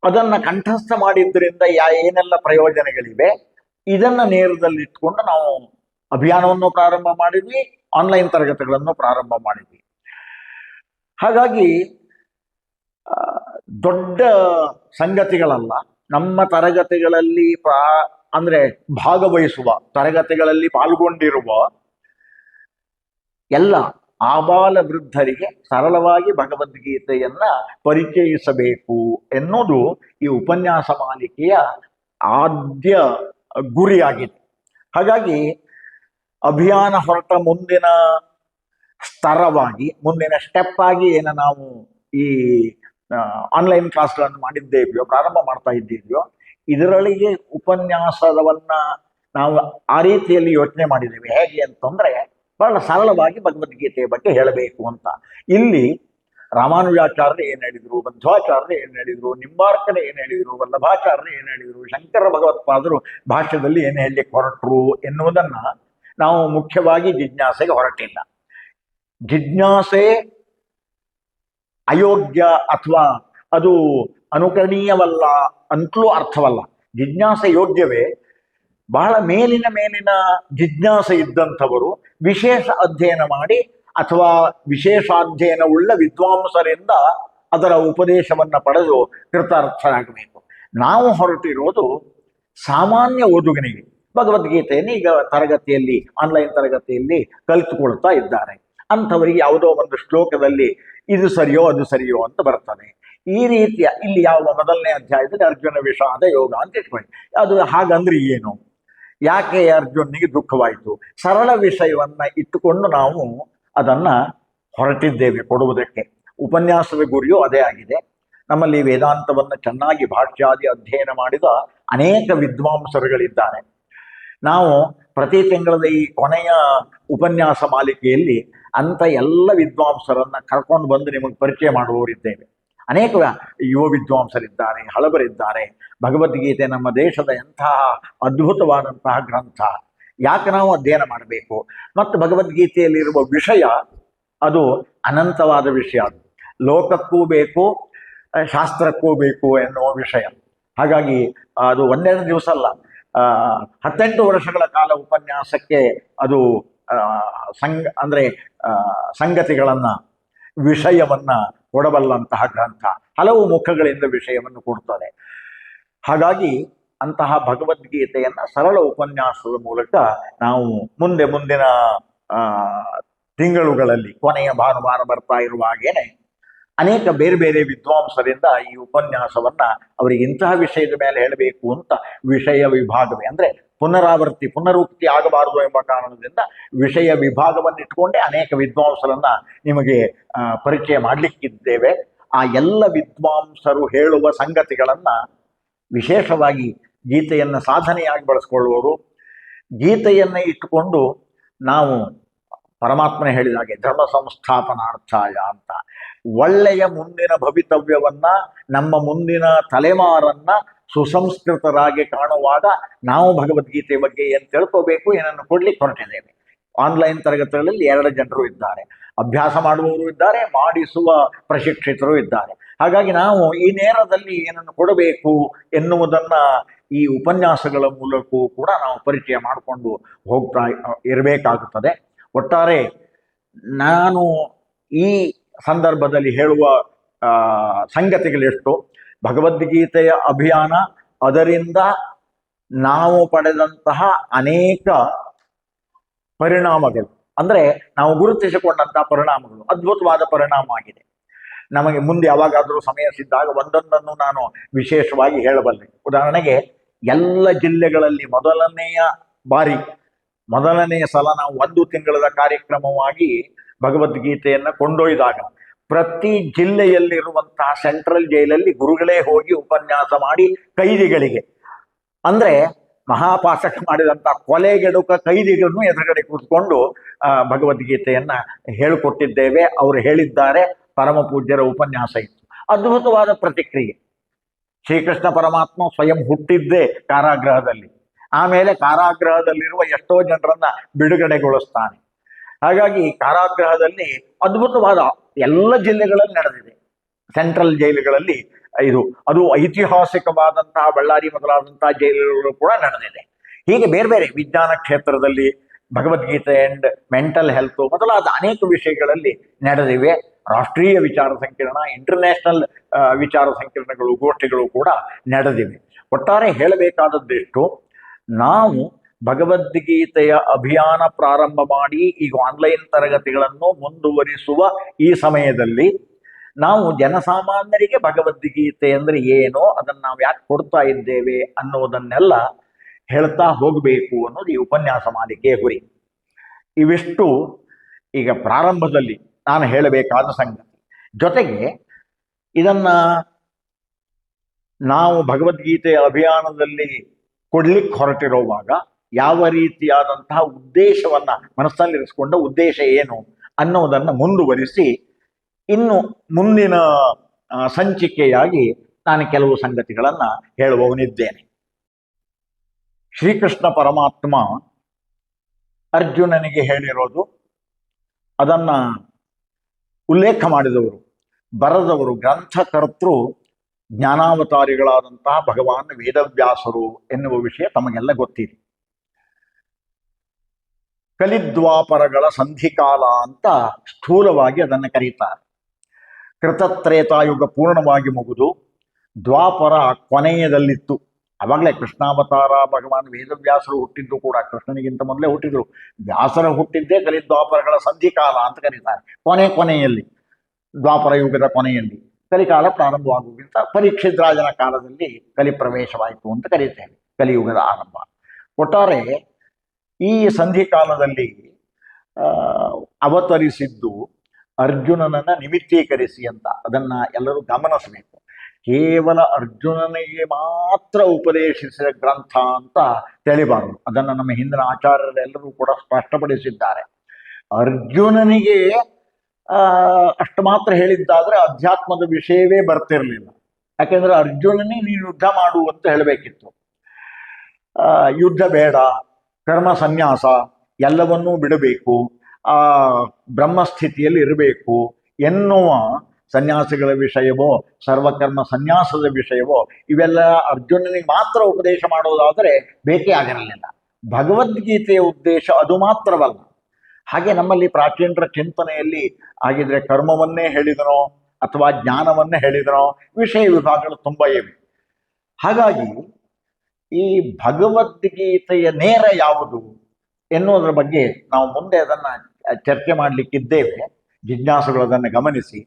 ಅದನ್ನ ಕಂಠಸ್ಥ ಮಾಡಿದ್ರಿಂದ ಏನೆಲ್ಲ ಪ್ರಯೋಜನಗಳಿವೆ ಇದನ್ನ ನೇರದಲ್ಲಿಟ್ಕೊಂಡು ನಾವು ಅಭಿಯಾನವನ್ನು ಪ್ರಾರಂಭ ಮಾಡಿದ್ವಿ, ಆನ್ಲೈನ್ ತರಗತಿಗಳನ್ನು ಪ್ರಾರಂಭ ಮಾಡಿದ್ವಿ. ಹಾಗಾಗಿ ದೊಡ್ಡ ಸಂಗತಿಗಳಲ್ಲ, ನಮ್ಮ ತರಗತಿಗಳಲ್ಲಿ ಅಂದ್ರೆ ಭಾಗವಹಿಸುವ, ತರಗತಿಗಳಲ್ಲಿ ಪಾಲ್ಗೊಂಡಿರುವ ಎಲ್ಲ ಆಬಾಲ ವೃದ್ಧರಿಗೆ ಸರಳವಾಗಿ ಭಗವದ್ಗೀತೆಯನ್ನ ಪರಿಚಯಿಸಬೇಕು ಎನ್ನುವುದು ಈ ಉಪನ್ಯಾಸ ಮಾಲಿಕೆಯ ಆದ್ಯ ಗುರಿಯಾಗಿದೆ. ಹಾಗಾಗಿ ಅಭಿಯಾನ ಹೊರಟ ಮುಂದಿನ ಸ್ತರವಾಗಿ, ಮುಂದಿನ ಸ್ಟೆಪ್ ಆಗಿ ಏನು ನಾವು ಈ ಆನ್ಲೈನ್ ಕ್ಲಾಸ್ಗಳನ್ನು ಮಾಡಿದ್ದೇವೆಯೋ, ಪ್ರಾರಂಭ ಮಾಡ್ತಾ ಇದ್ದೀವಿಯೋ, ಇದರೊಳಗೆ ಉಪನ್ಯಾಸವನ್ನ ನಾವು ಆ ರೀತಿಯಲ್ಲಿ ಯೋಚನೆ ಮಾಡಿದ್ದೇವೆ. ಹೇಗೆ ಅಂತಂದ್ರೆ ಬಹಳ ಸರಳವಾಗಿ ಭಗವದ್ಗೀತೆಯ ಬಗ್ಗೆ ಹೇಳಬೇಕು ಅಂತ. ಇಲ್ಲಿ ರಾಮಾನುಜಾಚಾರ್ಯರು ಏನು ಹೇಳಿದ್ರು, ಮಧ್ವಾಚಾರ್ಯರು ಏನು ಹೇಳಿದ್ರು, ನಿಂಬಾರ್ಕರು ಏನು ಹೇಳಿದ್ರು, ವಲ್ಲಭಾಚಾರ್ಯರು ಏನು ಹೇಳಿದ್ರು, ಶಂಕರ ಭಗವತ್ಪಾದರು ಭಾಷ್ಯದಲ್ಲಿ ಏನು ಹೇಳಲಿಕ್ಕೆ ಹೊರಟರು ಎನ್ನುವುದನ್ನ ನಾವು ಮುಖ್ಯವಾಗಿ ಜಿಜ್ಞಾಸೆಗೆ ಹೊರಟಿಲ್ಲ. ಜಿಜ್ಞಾಸೆ ಅಯೋಗ್ಯ ಅಥವಾ ಅದು ಅನುಕರಣೀಯವಲ್ಲ ಅಂತಲೂ ಅರ್ಥವಲ್ಲ. ಜಿಜ್ಞಾಸೆ ಯೋಗ್ಯವೇ. ಬಹಳ ಮೇಲಿನ ಜಿಜ್ಞಾಸೆ ಇದ್ದಂಥವರು ವಿಶೇಷ ಅಧ್ಯಯನ ಮಾಡಿ ಅಥವಾ ವಿಶೇಷಾಧ್ಯಯನವುಳ್ಳ ವಿದ್ವಾಂಸರಿಂದ ಅದರ ಉಪದೇಶವನ್ನ ಪಡೆದು ಕೃತಾರ್ಥರಾಗಬೇಕು. ನಾವು ಹೊರಟಿರೋದು ಸಾಮಾನ್ಯ ಓದುಗನಿಗೆ. ಭಗವದ್ಗೀತೆಯನ್ನು ಈಗ ತರಗತಿಯಲ್ಲಿ, ಆನ್ಲೈನ್ ತರಗತಿಯಲ್ಲಿ ಕಲಿತುಕೊಳ್ತಾ ಇದ್ದಾರೆ. ಅಂಥವರಿಗೆ ಯಾವುದೋ ಒಂದು ಶ್ಲೋಕದಲ್ಲಿ ಇದು ಸರಿಯೋ ಅದು ಸರಿಯೋ ಅಂತ ಬರ್ತದೆ. ಈ ರೀತಿಯ ಇಲ್ಲಿ ಯಾವ ಮೊದಲನೇ ಅಧ್ಯಾಯದಲ್ಲಿ ಅರ್ಜುನ ವಿಷಾದ ಯೋಗ ಅಂತ ಇಟ್ಕೊಳ್ಳಿ. ಅದು ಹಾಗಂದ್ರೆ ಏನು, ಯಾಕೆ ಅರ್ಜುನಿಗೆ ದುಃಖವಾಯಿತು, ಸರಳ ವಿಷಯವನ್ನ ಇಟ್ಟುಕೊಂಡು ನಾವು ಅದನ್ನ ಹೊರಟಿದ್ದೇವೆ ಕೊಡುವುದಕ್ಕೆ. ಉಪನ್ಯಾಸದ ಗುರಿಯೂ ಅದೇ ಆಗಿದೆ. ನಮ್ಮಲ್ಲಿ ವೇದಾಂತವನ್ನು ಚೆನ್ನಾಗಿ ಭಾಷ್ಯಾದಿ ಅಧ್ಯಯನ ಮಾಡಿದ ಅನೇಕ ವಿದ್ವಾಂಸರುಗಳಿದ್ದಾರೆ. ನಾವು ಪ್ರತಿ ತಿಂಗಳದ ಈ ಕೊನೆಯ ಉಪನ್ಯಾಸ ಮಾಲಿಕೆಯಲ್ಲಿ ಅಂತ ಎಲ್ಲ ವಿದ್ವಾಂಸರನ್ನ ಕರ್ಕೊಂಡು ಬಂದು ನಿಮಗೆ ಪರಿಚಯ ಮಾಡುವವರಿದ್ದೇವೆ. ಅನೇಕ ಯುವ ವಿದ್ವಾಂಸರಿದ್ದಾರೆ, ಹಳಬರಿದ್ದಾರೆ. ಭಗವದ್ಗೀತೆ ನಮ್ಮ ದೇಶದ ಎಂತಹ ಅದ್ಭುತವಾದಂತಹ ಗ್ರಂಥ. ಯಾಕೆ ನಾವು ಅಧ್ಯಯನ ಮಾಡಬೇಕು? ಮತ್ತು ಭಗವದ್ಗೀತೆಯಲ್ಲಿರುವ ವಿಷಯ ಅದು ಅನಂತವಾದ ವಿಷಯ. ಅದು ಲೋಕಕ್ಕೂ ಬೇಕು, ಶಾಸ್ತ್ರಕ್ಕೂ ಬೇಕು ಎನ್ನುವ ವಿಷಯ. ಹಾಗಾಗಿ ಅದು ಒಂದೆರಡು ದಿವಸ ಅಲ್ಲ, 18 ವರ್ಷಗಳ ಕಾಲ ಉಪನ್ಯಾಸಕ್ಕೆ ಅದು ಸಂಗತಿಗಳನ್ನ, ವಿಷಯವನ್ನ ಕೊಡಬಲ್ಲಂತಹ ಗ್ರಂಥ. ಹಲವು ಮುಖಗಳಿಂದ ವಿಷಯವನ್ನು ಕೊಡ್ತದೆ. ಹಾಗಾಗಿ ಅಂತಹ ಭಗವದ್ಗೀತೆಯನ್ನ ಸರಳ ಉಪನ್ಯಾಸದ ಮೂಲಕ ನಾವು ಮುಂದಿನ ತಿಂಗಳುಗಳಲ್ಲಿ, ಕೊನೆಯ ಭಾನುವಾರ ಬರ್ತಾ ಇರುವ ಹಾಗೇನೆ ಅನೇಕ ಬೇರೆ ಬೇರೆ ವಿದ್ವಾಂಸರಿಂದ ಈ ಉಪನ್ಯಾಸವನ್ನ ಅವರಿಗೆ ಇಂತಹ ವಿಷಯದ ಮೇಲೆ ಹೇಳಬೇಕು ಅಂತ ವಿಷಯ ವಿಭಾಗವೇ, ಅಂದ್ರೆ ಪುನರುಕ್ತಿ ಆಗಬಾರದು ಎಂಬ ಕಾರಣದಿಂದ ವಿಷಯ ವಿಭಾಗವನ್ನು ಇಟ್ಕೊಂಡೇ ಅನೇಕ ವಿದ್ವಾಂಸರನ್ನ ನಿಮಗೆ ಪರಿಚಯ ಮಾಡಲಿಕ್ಕಿದ್ದೇವೆ. ಆ ಎಲ್ಲ ವಿದ್ವಾಂಸರು ಹೇಳುವ ಸಂಗತಿಗಳನ್ನ ವಿಶೇಷವಾಗಿ ಗೀತೆಯನ್ನ ಸಾಧನೆಯಾಗಿ ಬಳಸ್ಕೊಳ್ಳುವವರು, ಗೀತೆಯನ್ನ ಇಟ್ಟುಕೊಂಡು ನಾವು ಪರಮಾತ್ಮನೇ ಹೇಳಿದ ಹಾಗೆ ಧರ್ಮ ಸಂಸ್ಥಾಪನಾರ್ಥಾಯ ಅಂತ ಒಳ್ಳೆಯ ಮುಂದಿನ ಭವಿತವ್ಯವನ್ನ, ನಮ್ಮ ಮುಂದಿನ ತಲೆಮಾರನ್ನ ಸುಸಂಸ್ಕೃತರಾಗಿ ಕಾಣುವಾಗ ನಾವು ಭಗವದ್ಗೀತೆ ಬಗ್ಗೆ ಏನು ತಿಳ್ಕೋಬೇಕು, ಏನನ್ನು ಕೊಡ್ಲಿಕ್ಕೆ ಹೊರಟಿದ್ದೇವೆ. ಆನ್ಲೈನ್ ತರಗತಿಗಳಲ್ಲಿ 2 ಜನರು ಇದ್ದಾರೆ, ಅಭ್ಯಾಸ ಮಾಡುವವರು ಇದ್ದಾರೆ, ಮಾಡಿಸುವ ಪ್ರಶಿಕ್ಷಿತರು ಇದ್ದಾರೆ. ಹಾಗಾಗಿ ನಾವು ಈ ನೇರದಲ್ಲಿ ಏನನ್ನು ಕೊಡಬೇಕು ಎನ್ನುವುದನ್ನ ಈ ಉಪನ್ಯಾಸಗಳ ಮೂಲಕವೂ ಕೂಡ ನಾವು ಪರಿಚಯ ಮಾಡಿಕೊಂಡು ಹೋಗ್ತಾ ಇರಬೇಕಾಗುತ್ತದೆ. ಒಟ್ಟಾರೆ ನಾನು ಈ ಸಂದರ್ಭದಲ್ಲಿ ಹೇಳುವ ಸಂಗತಿಗಳೆಷ್ಟು, ಭಗವದ್ಗೀತೆಯ ಅಭಿಯಾನ ಅದರಿಂದ ನಾವು ಪಡೆದಂತಹ ಅನೇಕ ಪರಿಣಾಮಗಳು, ಅಂದರೆ ನಾವು ಗುರುತಿಸಿಕೊಂಡಂತಹ ಪರಿಣಾಮಗಳು ಅದ್ಭುತವಾದ ಪರಿಣಾಮ ಆಗಿದೆ. ನಮಗೆ ಮುಂದೆ ಯಾವಾಗಾದರೂ ಸಮಯ ಸಿದ್ದಾಗ ಒಂದೊಂದನ್ನು ನಾನು ವಿಶೇಷವಾಗಿ ಹೇಳಬಲ್ಲೆ. ಉದಾಹರಣೆಗೆ, ಎಲ್ಲ ಜಿಲ್ಲೆಗಳಲ್ಲಿ ಮೊದಲನೆಯ ಸಲ ನಾವು 1 ತಿಂಗಳ ಕಾರ್ಯಕ್ರಮವಾಗಿ ಭಗವದ್ಗೀತೆಯನ್ನು ಕೊಂಡೊಯ್ದಾಗ ಪ್ರತಿ ಜಿಲ್ಲೆಯಲ್ಲಿರುವಂತಹ ಸೆಂಟ್ರಲ್ ಜೈಲಲ್ಲಿ ಗುರುಗಳೇ ಹೋಗಿ ಉಪನ್ಯಾಸ ಮಾಡಿ ಕೈದಿಗಳಿಗೆ, ಅಂದ್ರೆ ಮಹಾಪಾಶಕ ಮಾಡಿದಂತಹ ಕೊಲೆಗೆಡುಕ ಕೈದಿಗಳನ್ನು ಎದುರುಗಡೆ ಕೂತ್ಕೊಂಡು ಭಗವದ್ಗೀತೆಯನ್ನ ಹೇಳಿಕೊಟ್ಟಿದ್ದೇವೆ. ಅವರು ಹೇಳಿದ್ದಾರೆ, ಪರಮ ಪೂಜ್ಯರ ಉಪನ್ಯಾಸ ಇತ್ತು. ಅದ್ಭುತವಾದ ಪ್ರತಿಕ್ರಿಯೆ. ಶ್ರೀಕೃಷ್ಣ ಪರಮಾತ್ಮ ಸ್ವಯಂ ಹುಟ್ಟಿದ್ದೇ ಕಾರಾಗೃಹದಲ್ಲಿ, ಆಮೇಲೆ ಕಾರಾಗೃಹದಲ್ಲಿರುವ ಎಷ್ಟೋ ಜನರನ್ನ ಬಿಡುಗಡೆಗೊಳಿಸ್ತಾನೆ. ಹಾಗಾಗಿ ಕಾರಾಗೃಹದಲ್ಲಿ ಅದ್ಭುತವಾದ ಎಲ್ಲ ಜಿಲ್ಲೆಗಳಲ್ಲಿ ನಡೆದಿದೆ. ಸೆಂಟ್ರಲ್ ಜೈಲುಗಳಲ್ಲಿ ಅದು ಐತಿಹಾಸಿಕವಾದಂತಹ ಬಳ್ಳಾರಿ ಮೊದಲಾದಂತಹ ಜೈಲುಗಳು ಕೂಡ ನಡೆದಿದೆ. ಹೀಗೆ ಬೇರೆ ಬೇರೆ ವಿಜ್ಞಾನ ಕ್ಷೇತ್ರದಲ್ಲಿ ಭಗವದ್ಗೀತೆ ಅಂಡ್ ಮೆಂಟಲ್ ಹೆಲ್ತ್ ಮೊದಲಾದ ಅನೇಕ ವಿಷಯಗಳಲ್ಲಿ ನಡೆದಿವೆ. ರಾಷ್ಟ್ರೀಯ ವಿಚಾರ ಸಂಕಿರಣ, ಇಂಟರ್ನ್ಯಾಷನಲ್ ವಿಚಾರ ಸಂಕಿರಣಗಳು, ಗೋಷ್ಠಿಗಳು ಕೂಡ ನಡೆದಿವೆ. ಒಟ್ಟಾರೆ ಹೇಳಬೇಕಾದದ್ದೆಷ್ಟು, ನಾವು ಭಗವದ್ಗೀತೆಯ ಅಭಿಯಾನ ಪ್ರಾರಂಭ ಮಾಡಿ ಈಗ ಆನ್ಲೈನ್ ತರಗತಿಗಳನ್ನು ಮುಂದುವರಿಸುವ ಈ ಸಮಯದಲ್ಲಿ ನಾವು ಜನಸಾಮಾನ್ಯರಿಗೆ ಭಗವದ್ಗೀತೆ ಅಂದರೆ ಏನೋ, ಅದನ್ನು ನಾವು ಯಾಕೆ ಕೊಡ್ತಾ ಇದ್ದೇವೆ ಅನ್ನೋದನ್ನೆಲ್ಲ ಹೇಳ್ತಾ ಹೋಗಬೇಕು ಅನ್ನೋದು ಈ ಉಪನ್ಯಾಸ ಮಾಲಿಕೆಯ ಗುರಿ. ಇವಿಷ್ಟು ಈಗ ಪ್ರಾರಂಭದಲ್ಲಿ ನಾನು ಹೇಳಬೇಕಾದ ಸಂಗತಿ. ಜೊತೆಗೆ ಇದನ್ನ ನಾವು ಭಗವದ್ಗೀತೆಯ ಅಭಿಯಾನದಲ್ಲಿ ಕೊಡ್ಲಿಕ್ಕೆ ಹೊರಟಿರುವಾಗ ಯಾವ ರೀತಿಯಾದಂತಹ ಉದ್ದೇಶವನ್ನ ಮನಸ್ಸಲ್ಲಿರಿಸಿಕೊಂಡ ಉದ್ದೇಶ ಏನು ಅನ್ನೋದನ್ನು ಮುಂದುವರಿಸಿ ಇನ್ನು ಮುಂದಿನ ಸಂಚಿಕೆಯಾಗಿ ನಾನು ಕೆಲವು ಸಂಗತಿಗಳನ್ನ ಹೇಳುವವನಿದ್ದೇನೆ. ಶ್ರೀಕೃಷ್ಣ ಪರಮಾತ್ಮ ಅರ್ಜುನನಿಗೆ ಹೇಳಿರೋದು, ಅದನ್ನ ಉಲ್ಲೇಖ ಮಾಡಿದವರು, ಬರೆದವರು, ಗ್ರಂಥಕರ್ತೃ ಜ್ಞಾನಾವತಾರಿಗಳಾದಂತಹ ಭಗವಾನ್ ವೇದವ್ಯಾಸರು ಎನ್ನುವ ವಿಷಯ ತಮಗೆಲ್ಲ ಗೊತ್ತಿದೆ. ಕಲಿದ್ವಾಪರಗಳ ಸಂಧಿಕಾಲ ಅಂತ ಸ್ಥೂಲವಾಗಿ ಅದನ್ನು ಕರೀತಾರೆ. ಕೃತತ್ರೇತಾಯುಗ ಪೂರ್ಣವಾಗಿ ಮುಗಿದು ದ್ವಾಪರ ಕೊನೆಯದಲ್ಲಿತ್ತು. ಅವಾಗಲೇ ಕೃಷ್ಣಾವತಾರ, ಭಗವಾನ್ ವೇದವ್ಯಾಸರು ಹುಟ್ಟಿದ್ದು ಕೂಡ ಕೃಷ್ಣನಿಗಿಂತ ಮೊದಲೇ ಹುಟ್ಟಿದ್ರು. ವ್ಯಾಸರ ಹುಟ್ಟಿದ್ದೇ ಕಲಿದ್ವಾಪರಗಳ ಸಂಧಿಕಾಲ ಅಂತ ಕರೀತಾರೆ. ಕೊನೆಯಲ್ಲಿ, ದ್ವಾಪರ ಯುಗದ ಕೊನೆಯಲ್ಲಿ ಕಲಿಕಾಲ ಪ್ರಾರಂಭವಾಗುವುದಕ್ಕಿಂತ ಪರೀಕ್ಷಿತ್ ರಾಜನ ಕಾಲದಲ್ಲಿ ಕಲಿ ಪ್ರವೇಶವಾಯಿತು ಅಂತ ಕರೀತೇವೆ, ಕಲಿಯುಗದ ಆರಂಭ. ಒಟ್ಟಾರೆ ಈ ಸಂಧಿಕಾಲದಲ್ಲಿ ಅವತರಿಸಿದ್ದು ಅರ್ಜುನನನ್ನ ನಿಮಿತ್ತೀಕರಿಸಿ ಅಂತ. ಅದನ್ನ ಎಲ್ಲರೂ ಗಮನಿಸಬೇಕು. ಕೇವಲ ಅರ್ಜುನನಿಗೆ ಮಾತ್ರ ಉಪದೇಶಿಸಿದ ಗ್ರಂಥ ಅಂತ ತಿಳಿಬಾರದು. ಅದನ್ನು ನಮ್ಮ ಹಿಂದಿನ ಆಚಾರ್ಯರೆಲ್ಲರೂ ಕೂಡ ಸ್ಪಷ್ಟಪಡಿಸಿದ್ದಾರೆ. ಅರ್ಜುನನಿಗೆ ಅಷ್ಟು ಮಾತ್ರ ಹೇಳಿದ್ದಾದ್ರೆ ಅಧ್ಯಾತ್ಮದ ವಿಷಯವೇ ಬರ್ತಿರ್ಲಿಲ್ಲ. ಯಾಕೆಂದ್ರೆ ಅರ್ಜುನನಿಗೆ ನೀನು ಯುದ್ಧ ಮಾಡು ಅಂತ ಹೇಳಬೇಕಿತ್ತು. ಯುದ್ಧ ಬೇಡ, ಕರ್ಮ ಸನ್ಯಾಸ ಎಲ್ಲವನ್ನೂ ಬಿಡಬೇಕು, ಬ್ರಹ್ಮಸ್ಥಿತಿಯಲ್ಲಿ ಇರಬೇಕು ಎನ್ನುವ ಸನ್ಯಾಸಿಗಳ ವಿಷಯವೋ ಸರ್ವಕರ್ಮ ಸನ್ಯಾಸದ ವಿಷಯವೋ ಇವೆಲ್ಲ ಅರ್ಜುನನಿಗೆ ಮಾತ್ರ ಉಪದೇಶ ಮಾಡೋದಾದರೆ ಬೇಕೇ ಆಗಿರಲಿಲ್ಲ. ಭಗವದ್ಗೀತೆಯ ಉದ್ದೇಶ ಅದು ಮಾತ್ರವಲ್ಲ. ಹಾಗೆ ನಮ್ಮಲ್ಲಿ ಪ್ರಾಚೀನರ ಚಿಂತನೆಯಲ್ಲಿ ಆಗಿದ್ರೆ ಕರ್ಮವನ್ನೇ ಹೇಳಿದನೋ ಅಥವಾ ಜ್ಞಾನವನ್ನೇ ಹೇಳಿದನೋ ವಿಷಯ ವಿಭಾಗಗಳು ತುಂಬ ಇವೆ. ಹಾಗಾಗಿ ಈ ಭಗವದ್ಗೀತೆಯ ನೇರ ಯಾವುದು ಎನ್ನುವುದರ ಬಗ್ಗೆ ನಾವು ಮುಂದೆ ಅದನ್ನು ಚರ್ಚೆ ಮಾಡಲಿಕ್ಕಿದ್ದೇವೆ. ಜಿಜ್ಞಾಸುಗಳು ಅದನ್ನು ಗಮನಿಸಿ.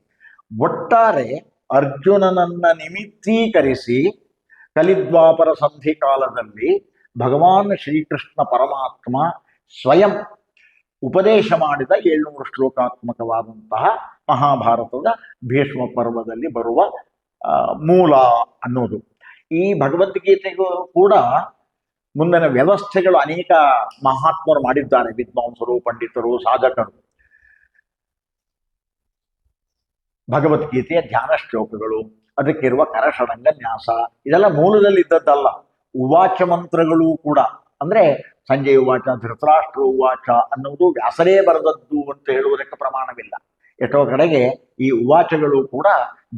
ಒಟ್ಟಾರೆ ಅರ್ಜುನನನ್ನ ನಿಮಿತ್ತೀಕರಿಸಿ ಕಲಿದ್ವಾಪರ ಸಂಧಿ ಕಾಲದಲ್ಲಿ ಭಗವಾನ್ ಶ್ರೀಕೃಷ್ಣ ಪರಮಾತ್ಮ ಸ್ವಯಂ ಉಪದೇಶ ಮಾಡಿದ 700 ಶ್ಲೋಕಾತ್ಮಕವಾದಂತಹ ಮಹಾಭಾರತದ ಭೀಷ್ಮ ಪರ್ವದಲ್ಲಿ ಬರುವ ಮೂಲ ಅನ್ನೋದು. ಈ ಭಗವದ್ಗೀತೆಗೂ ಕೂಡ ಮುಂದಿನ ವ್ಯವಸ್ಥೆಗಳು ಅನೇಕ ಮಹಾತ್ಮರು ಮಾಡಿದ್ದಾರೆ, ವಿದ್ವಾಂಸರು, ಪಂಡಿತರು, ಸಾಧಕರು. ಭಗವದ್ಗೀತೆಯ ಧ್ಯಾನ ಶ್ಲೋಕಗಳು, ಅದಕ್ಕಿರುವ ಕರಷಡಂಗ ನ್ಯಾಸ, ಇದೆಲ್ಲ ಮೂಲದಲ್ಲಿ ಇದ್ದದ್ದಲ್ಲ. ಉವಾಚ ಮಂತ್ರಗಳು ಕೂಡ, ಅಂದ್ರೆ ಸಂಜಯ ಉವಾಚ, ಧೃತರಾಷ್ಟ್ರ ಉವಾಚ ಅನ್ನುವುದು ವ್ಯಾಸರೇ ಬರೆದದ್ದು ಅಂತ ಹೇಳುವುದಕ್ಕೆ ಪ್ರಮಾಣವಿಲ್ಲ. ಎಷ್ಟೋ ಕಡೆಗೆ ಈ ಉವಾಚಗಳು ಕೂಡ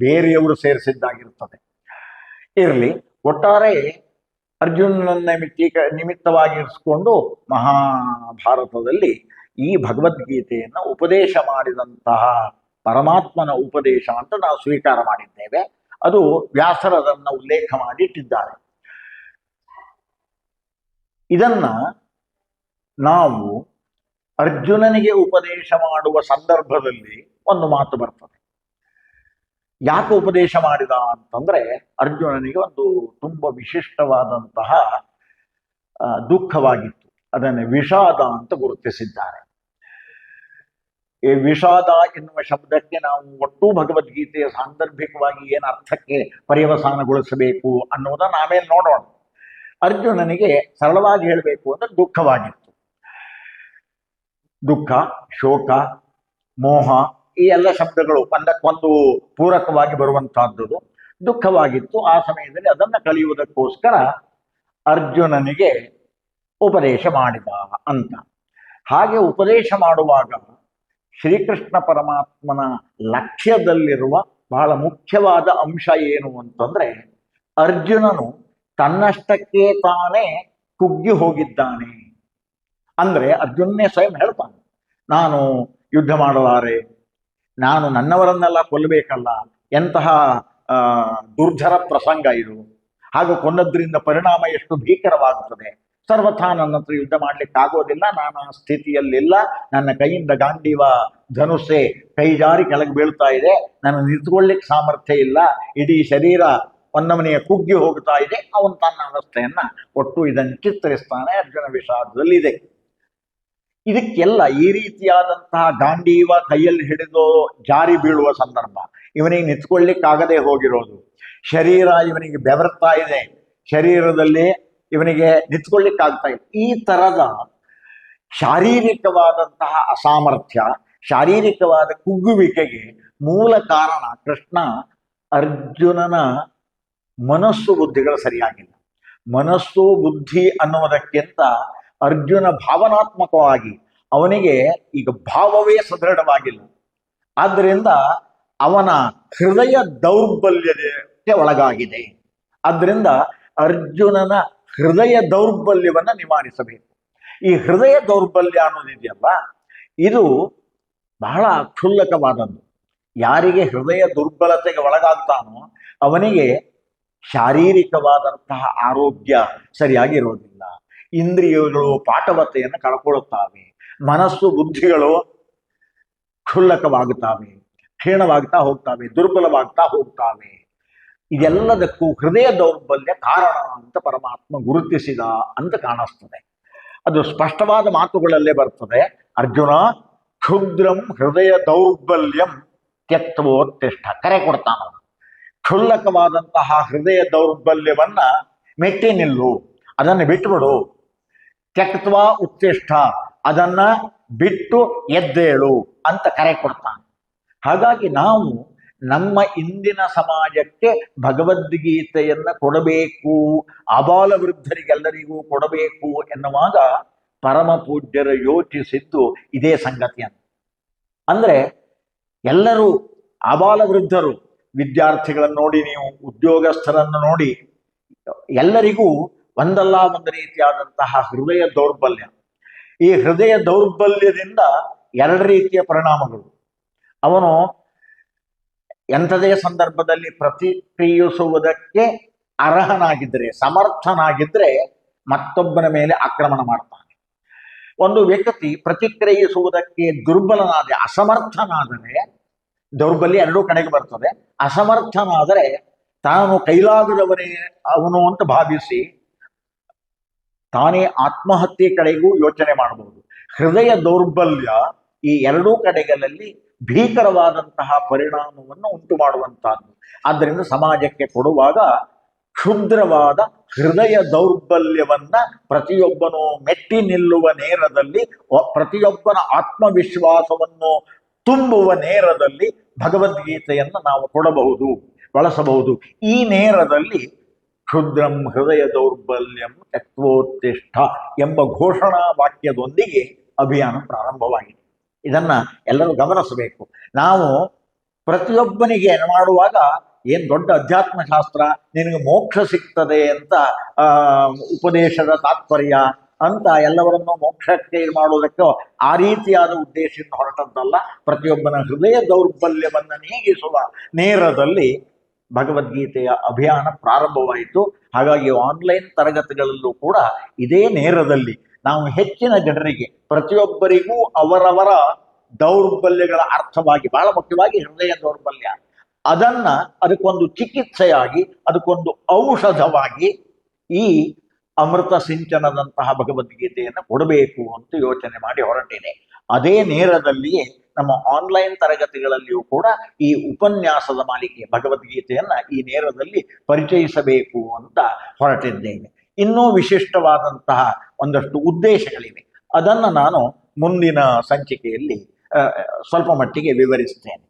ಬೇರೆಯವರು ಸೇರಿಸಿದ್ದಾಗಿರುತ್ತದೆ. ಇರಲಿ, ಒಟ್ಟಾರೆ ಅರ್ಜುನನ ನಿಮಿತ್ತವಾಗಿರಿಸಿಕೊಂಡು ಮಹಾಭಾರತದಲ್ಲಿ ಈ ಭಗವದ್ಗೀತೆಯನ್ನು ಉಪದೇಶ ಮಾಡಿದಂತಹ ಪರಮಾತ್ಮನ ಉಪದೇಶ ಅಂತ ನಾವು ಸ್ವೀಕಾರ ಮಾಡಿದ್ದೇವೆ. ಅದು ವ್ಯಾಸರದನ್ನು ಉಲ್ಲೇಖ ಮಾಡಿಟ್ಟಿದ್ದಾರೆ. ಇದನ್ನ ನಾವು ಅರ್ಜುನನಿಗೆ ಉಪದೇಶ ಮಾಡುವ ಸಂದರ್ಭದಲ್ಲಿ ಒಂದು ಮಾತು ಬರ್ತದೆ. ಯಾಕೆ ಉಪದೇಶ ಮಾಡಿದ ಅಂತಂದ್ರೆ, ಅರ್ಜುನನಿಗೆ ಒಂದು ತುಂಬಾ ವಿಶಿಷ್ಟವಾದಂತಹ ದುಃಖವಾಗಿತ್ತು. ಅದನ್ನು ವಿಷಾದ ಅಂತ ಗುರುತಿಸಿದ್ದಾರೆ. ಈ ವಿಷಾದ ಎನ್ನುವ ಶಬ್ದಕ್ಕೆ ನಾವು ಒಟ್ಟು ಭಗವದ್ಗೀತೆಯ ಸಾಂದರ್ಭಿಕವಾಗಿ ಏನು ಅರ್ಥಕ್ಕೆ ಪರ್ಯವಸಾನಗೊಳಿಸಬೇಕು ಅನ್ನೋದನ್ನು ಆಮೇಲೆ ನೋಡೋಣ. ಅರ್ಜುನನಿಗೆ ಸರಳವಾಗಿ ಹೇಳಬೇಕು ಅಂದ್ರೆ ದುಃಖವಾಗಿತ್ತು. ದುಃಖ, ಶೋಕ, ಮೋಹ ಈ ಎಲ್ಲ ಶಬ್ದಗಳು ಒಂದಕ್ಕೊಂದು ಪೂರಕವಾಗಿ ಬರುವಂತಹದ್ದು. ದುಃಖವಾಗಿತ್ತು. ಆ ಸಮಯದಲ್ಲಿ ಅದನ್ನು ಕಲಿಯುವುದಕ್ಕೋಸ್ಕರ ಅರ್ಜುನನಿಗೆ ಉಪದೇಶ ಮಾಡಿದ ಅಂತ. ಹಾಗೆ ಉಪದೇಶ ಮಾಡುವಾಗ ಶ್ರೀಕೃಷ್ಣ ಪರಮಾತ್ಮನ ಲಕ್ಷ್ಯದಲ್ಲಿರುವ ಬಹಳ ಮುಖ್ಯವಾದ ಅಂಶ ಏನು ಅಂತಂದ್ರೆ, ಅರ್ಜುನನು ತನ್ನಷ್ಟಕ್ಕೆ ತಾನೇ ಕುಗ್ಗಿ ಹೋಗಿದ್ದಾನೆ. ಅಂದ್ರೆ ಅರ್ಜುನನೇ ಸ್ವಯಂ ಹೇಳ್ತಾನೆ, ನಾನು ಯುದ್ಧ ಮಾಡಲಾರೆ, ನಾನು ನನ್ನವರನ್ನೆಲ್ಲ ಕೊಲ್ಲಬೇಕಲ್ಲ, ಎಂತಹ ದುರ್ಧರ ಪ್ರಸಂಗ ಇದು, ಹಾಗೂ ಕೊಂದದ್ರಿಂದ ಪರಿಣಾಮ ಎಷ್ಟು ಭೀಕರವಾಗುತ್ತದೆ, ಸರ್ವಥಾ ನನ್ನ ಹತ್ರ ಯುದ್ಧ ಮಾಡ್ಲಿಕ್ಕೆ ಆಗೋದಿಲ್ಲ, ನಾನು ಆ ಸ್ಥಿತಿಯಲ್ಲಿಲ್ಲ, ನನ್ನ ಕೈಯಿಂದ ಗಾಂಡೀವ ಧನುಸ್ಸೆ ಕೈ ಜಾರಿ ಕೆಳಗೆ ಬೀಳ್ತಾ ಇದೆ, ನಾನು ನಿಂತ್ಕೊಳ್ಳಿಕ್ಕೆ ಸಾಮರ್ಥ್ಯ ಇಲ್ಲ, ಇಡೀ ಶರೀರ ಒಂದಮನೆಯ ಕುಗ್ಗಿ ಹೋಗ್ತಾ ಇದೆ. ಅವನು ತನ್ನ ಅವಸ್ಥೆಯನ್ನ ಒಟ್ಟು ಇದನ್ನು ಚಿತ್ರಿಸ್ತಾನೆ. ಅರ್ಜುನ ವಿಷಾದದಲ್ಲಿದೆ. ಇದಕ್ಕೆಲ್ಲ ಈ ರೀತಿಯಾದಂತಹ ಗಾಂಡೀವ ಕೈಯಲ್ಲಿ ಹಿಡಿದು ಜಾರಿ ಬೀಳುವ ಸಂದರ್ಭ, ಇವನಿಗೆ ನಿಂತ್ಕೊಳ್ಳಿಕ್ಕಾಗದೆ ಹೋಗಿರೋದು, ಶರೀರ ಇವನಿಗೆ ಬೆವರ್ತಾ ಇದೆ, ಶರೀರದಲ್ಲಿ ಇವನಿಗೆ ನಿಂತ್ಕೊಳ್ಳಿಕ್ಕಾಗ್ತಾ ಇದೆ, ಈ ತರದ ಶಾರೀರಿಕವಾದಂತಹ ಅಸಾಮರ್ಥ್ಯ, ಶಾರೀರಿಕವಾದ ಕುಗ್ಗುವಿಕೆಗೆ ಮೂಲ ಕಾರಣ ಕೃಷ್ಣ ಅರ್ಜುನನ ಮನಸ್ಸು ಬುದ್ಧಿಗಳು ಸರಿಯಾಗಿಲ್ಲ. ಮನಸ್ಸು ಬುದ್ಧಿ ಅನ್ನುವುದಕ್ಕಿಂತ ಅರ್ಜುನ ಭಾವನಾತ್ಮಕವಾಗಿ ಅವನಿಗೆ ಈಗ ಭಾವವೇ ಸದೃಢವಾಗಿಲ್ಲ. ಆದ್ದರಿಂದ ಅವನ ಹೃದಯ ದೌರ್ಬಲ್ಯಕ್ಕೆ ಒಳಗಾಗಿದೆ. ಆದ್ದರಿಂದ ಅರ್ಜುನನ ಹೃದಯ ದೌರ್ಬಲ್ಯವನ್ನ ನಿವಾರಿಸಬೇಕು. ಈ ಹೃದಯ ದೌರ್ಬಲ್ಯ ಅನ್ನೋದಿದೆಯಲ್ಲ, ಇದು ಬಹಳ ಕ್ಷುಲ್ಲಕವಾದದ್ದು. ಯಾರಿಗೆ ಹೃದಯ ದುರ್ಬಲತೆಗೆ ಒಳಗಾಗ್ತಾನೋ ಅವನಿಗೆ ಶಾರೀರಿಕವಾದಂತಹ ಆರೋಗ್ಯ ಸರಿಯಾಗಿ ಇರೋದಿಲ್ಲ. ಇಂದ್ರಿಯಗಳು ಪಾಠವತೆಯನ್ನು ಕಳ್ಕೊಳ್ಳುತ್ತವೆ, ಮನಸ್ಸು ಬುದ್ಧಿಗಳು ಕ್ಷುಲ್ಲಕವಾಗುತ್ತವೆ, ಕ್ಷೀಣವಾಗ್ತಾ ಹೋಗ್ತವೆ, ದುರ್ಬಲವಾಗ್ತಾ ಹೋಗ್ತವೆ. ಇದೆಲ್ಲದಕ್ಕೂ ಹೃದಯ ದೌರ್ಬಲ್ಯ ಕಾರಣ ಅಂತ ಪರಮಾತ್ಮ ಗುರುತಿಸಿದ ಅಂತ ಕಾಣಿಸ್ತದೆ. ಅದು ಸ್ಪಷ್ಟವಾದ ಮಾತುಗಳಲ್ಲೇ ಬರ್ತದೆ. ಅರ್ಜುನ ಕ್ಷುದ್ರಂ ಹೃದಯ ದೌರ್ಬಲ್ಯಂ ತ್ಯಕ್ತವೋತ್ತಿಷ್ಠ, ಕರೆ ಕೊಡ್ತಾನ. ಕ್ಷುಲ್ಲಕವಾದಂತಹ ಹೃದಯ ದೌರ್ಬಲ್ಯವನ್ನ ಮೆಟ್ಟಿ ನಿಲ್ಲು, ಅದನ್ನು ಬಿಟ್ಟುಬಿಡು. ತ್ಯಕ್ತವಾ ಉತ್ತಿಷ್ಠ, ಅದನ್ನ ಬಿಟ್ಟು ಎದ್ದೇಳು ಅಂತ ಕರೆ ಕೊಡ್ತಾನೆ. ಹಾಗಾಗಿ ನಾವು ನಮ್ಮ ಇಂದಿನ ಸಮಾಜಕ್ಕೆ ಭಗವದ್ಗೀತೆಯನ್ನ ಕೊಡಬೇಕು, ಅಬಾಲ ವೃದ್ಧರಿಗೆಲ್ಲರಿಗೂ ಕೊಡಬೇಕು ಎನ್ನುವಾಗ ಪರಮ ಪೂಜ್ಯರು ಯೋಚಿಸಿದ್ದು ಇದೇ ಸಂಗತಿಯನ್ನು. ಅಂದ್ರೆ ಎಲ್ಲರೂ ಅಬಾಲ ವೃದ್ಧರು, ವಿದ್ಯಾರ್ಥಿಗಳನ್ನು ನೋಡಿ, ನೀವು ಉದ್ಯೋಗಸ್ಥರನ್ನು ನೋಡಿ, ಎಲ್ಲರಿಗೂ ಒಂದಲ್ಲ ಒಂದು ರೀತಿಯಾದಂತಹ ಹೃದಯ ದೌರ್ಬಲ್ಯ. ಈ ಹೃದಯ ದೌರ್ಬಲ್ಯದಿಂದ ಎರಡು ರೀತಿಯ ಪರಿಣಾಮಗಳು. ಅವನು ಎಂಥದೇ ಸಂದರ್ಭದಲ್ಲಿ ಪ್ರತಿಕ್ರಿಯಿಸುವುದಕ್ಕೆ ಅರ್ಹನಾಗಿದ್ದರೆ, ಸಮರ್ಥನಾಗಿದ್ದರೆ ಮತ್ತೊಬ್ಬನ ಮೇಲೆ ಆಕ್ರಮಣ ಮಾಡ್ತಾನೆ. ಒಂದು ವ್ಯಕ್ತಿ ಪ್ರತಿಕ್ರಿಯಿಸುವುದಕ್ಕೆ ದುರ್ಬಲನಾದ, ಅಸಮರ್ಥನಾದರೆ, ದೌರ್ಬಲ್ಯ ಎರಡೂ ಕಡೆಗೆ ಬರ್ತದೆ. ಅಸಮರ್ಥನಾದರೆ ತಾನು ಕೈಲಾಗದವನೇ ಅವನು ಅಂತ ಭಾವಿಸಿ ತಾನೇ ಆತ್ಮಹತ್ಯೆ ಕಡೆಗೂ ಯೋಚನೆ ಮಾಡಬಹುದು. ಹೃದಯ ದೌರ್ಬಲ್ಯ ಈ ಎರಡೂ ಕಡೆಗಳಲ್ಲಿ ಭೀಕರವಾದಂತಹ ಪರಿಣಾಮವನ್ನು ಉಂಟು ಮಾಡುವಂತಹದ್ದು. ಆದ್ದರಿಂದ ಸಮಾಜಕ್ಕೆ ಕೊಡುವಾಗ ಕ್ಷುದ್ರವಾದ ಹೃದಯ ದೌರ್ಬಲ್ಯವನ್ನ ಪ್ರತಿಯೊಬ್ಬನು ಮೆಟ್ಟಿ ನಿಲ್ಲುವ ನೇರದಲ್ಲಿ, ಪ್ರತಿಯೊಬ್ಬನ ಆತ್ಮವಿಶ್ವಾಸವನ್ನು ತುಂಬುವ ನೇರದಲ್ಲಿ ಭಗವದ್ಗೀತೆಯನ್ನು ನಾವು ಕೊಡಬಹುದು, ಬಳಸಬಹುದು. ಈ ನೇರದಲ್ಲಿ ಕ್ಷುದ್ರಂ ಹೃದಯ ದೌರ್ಬಲ್ಯಂ ತ್ಯಕ್ತವೋತ್ತಿಷ್ಠ ಎಂಬ ಘೋಷಣಾ ವಾಕ್ಯದೊಂದಿಗೆ ಅಭಿಯಾನ ಪ್ರಾರಂಭವಾಗಿದೆ. ಇದನ್ನ ಎಲ್ಲರೂ ಗಮನಿಸಬೇಕು. ನಾವು ಪ್ರತಿಯೊಬ್ಬನಿಗೆ ಮಾಡುವಾಗ ಏನು ದೊಡ್ಡ ಅಧ್ಯಾತ್ಮ ಶಾಸ್ತ್ರ, ನಿನಗೆ ಮೋಕ್ಷ ಸಿಗ್ತದೆ ಅಂತ ಉಪದೇಶದ ತಾತ್ಪರ್ಯ ಅಂತ ಎಲ್ಲವರನ್ನು ಮೋಕ್ಷಕ್ಕೆ ಮಾಡುವುದಕ್ಕೆ ಆ ರೀತಿಯಾದ ಉದ್ದೇಶದಿಂದ ಹೊರಟದ್ದಲ್ಲ. ಪ್ರತಿಯೊಬ್ಬನ ಹೃದಯ ದೌರ್ಬಲ್ಯವನ್ನು ನೀಗಿಸುವ ನೇರದಲ್ಲಿ ಭಗವದ್ಗೀತೆಯ ಅಭಿಯಾನ ಪ್ರಾರಂಭವಾಯಿತು. ಹಾಗಾಗಿ ಆನ್ಲೈನ್ ತರಗತಿಗಳಲ್ಲೂ ಕೂಡ ಇದೇ ನೇರದಲ್ಲಿ ನಾವು ಹೆಚ್ಚಿನ ಜನರಿಗೆ, ಪ್ರತಿಯೊಬ್ಬರಿಗೂ ಅವರವರ ದೌರ್ಬಲ್ಯಗಳ ಅರ್ಥವಾಗಿ, ಬಹಳ ಮುಖ್ಯವಾಗಿ ಹೃದಯ ದೌರ್ಬಲ್ಯ, ಅದಕ್ಕೊಂದು ಚಿಕಿತ್ಸೆಯಾಗಿ, ಅದಕ್ಕೊಂದು ಔಷಧವಾಗಿ ಈ ಅಮೃತ ಸಿಂಚನದಂತಹ ಭಗವದ್ಗೀತೆಯನ್ನು ಕೊಡಬೇಕು ಅಂತ ಯೋಚನೆ ಮಾಡಿ ಹೊರಟಿದೆ. ಅದೇ ನೇರದಲ್ಲಿಯೇ ನಮ್ಮ ಆನ್ಲೈನ್ ತರಗತಿಗಳಲ್ಲಿಯೂ ಕೂಡ ಈ ಉಪನ್ಯಾಸದ ಮಾಲಿಕೆ ಭಗವದ್ಗೀತೆಯನ್ನ ಈ ನೇರದಲ್ಲಿ ಪರಿಚಯಿಸಬೇಕು ಅಂತ ಹೊರಟಿದ್ದೇನೆ. ಇನ್ನೂ ವಿಶಿಷ್ಟವಾದಂತಹ ಒಂದಷ್ಟು ಉದ್ದೇಶಗಳಿವೆ. ಅದನ್ನು ನಾನು ಮುಂದಿನ ಸಂಚಿಕೆಯಲ್ಲಿ ಸ್ವಲ್ಪ ಮಟ್ಟಿಗೆ ವಿವರಿಸ್ತೇನೆ.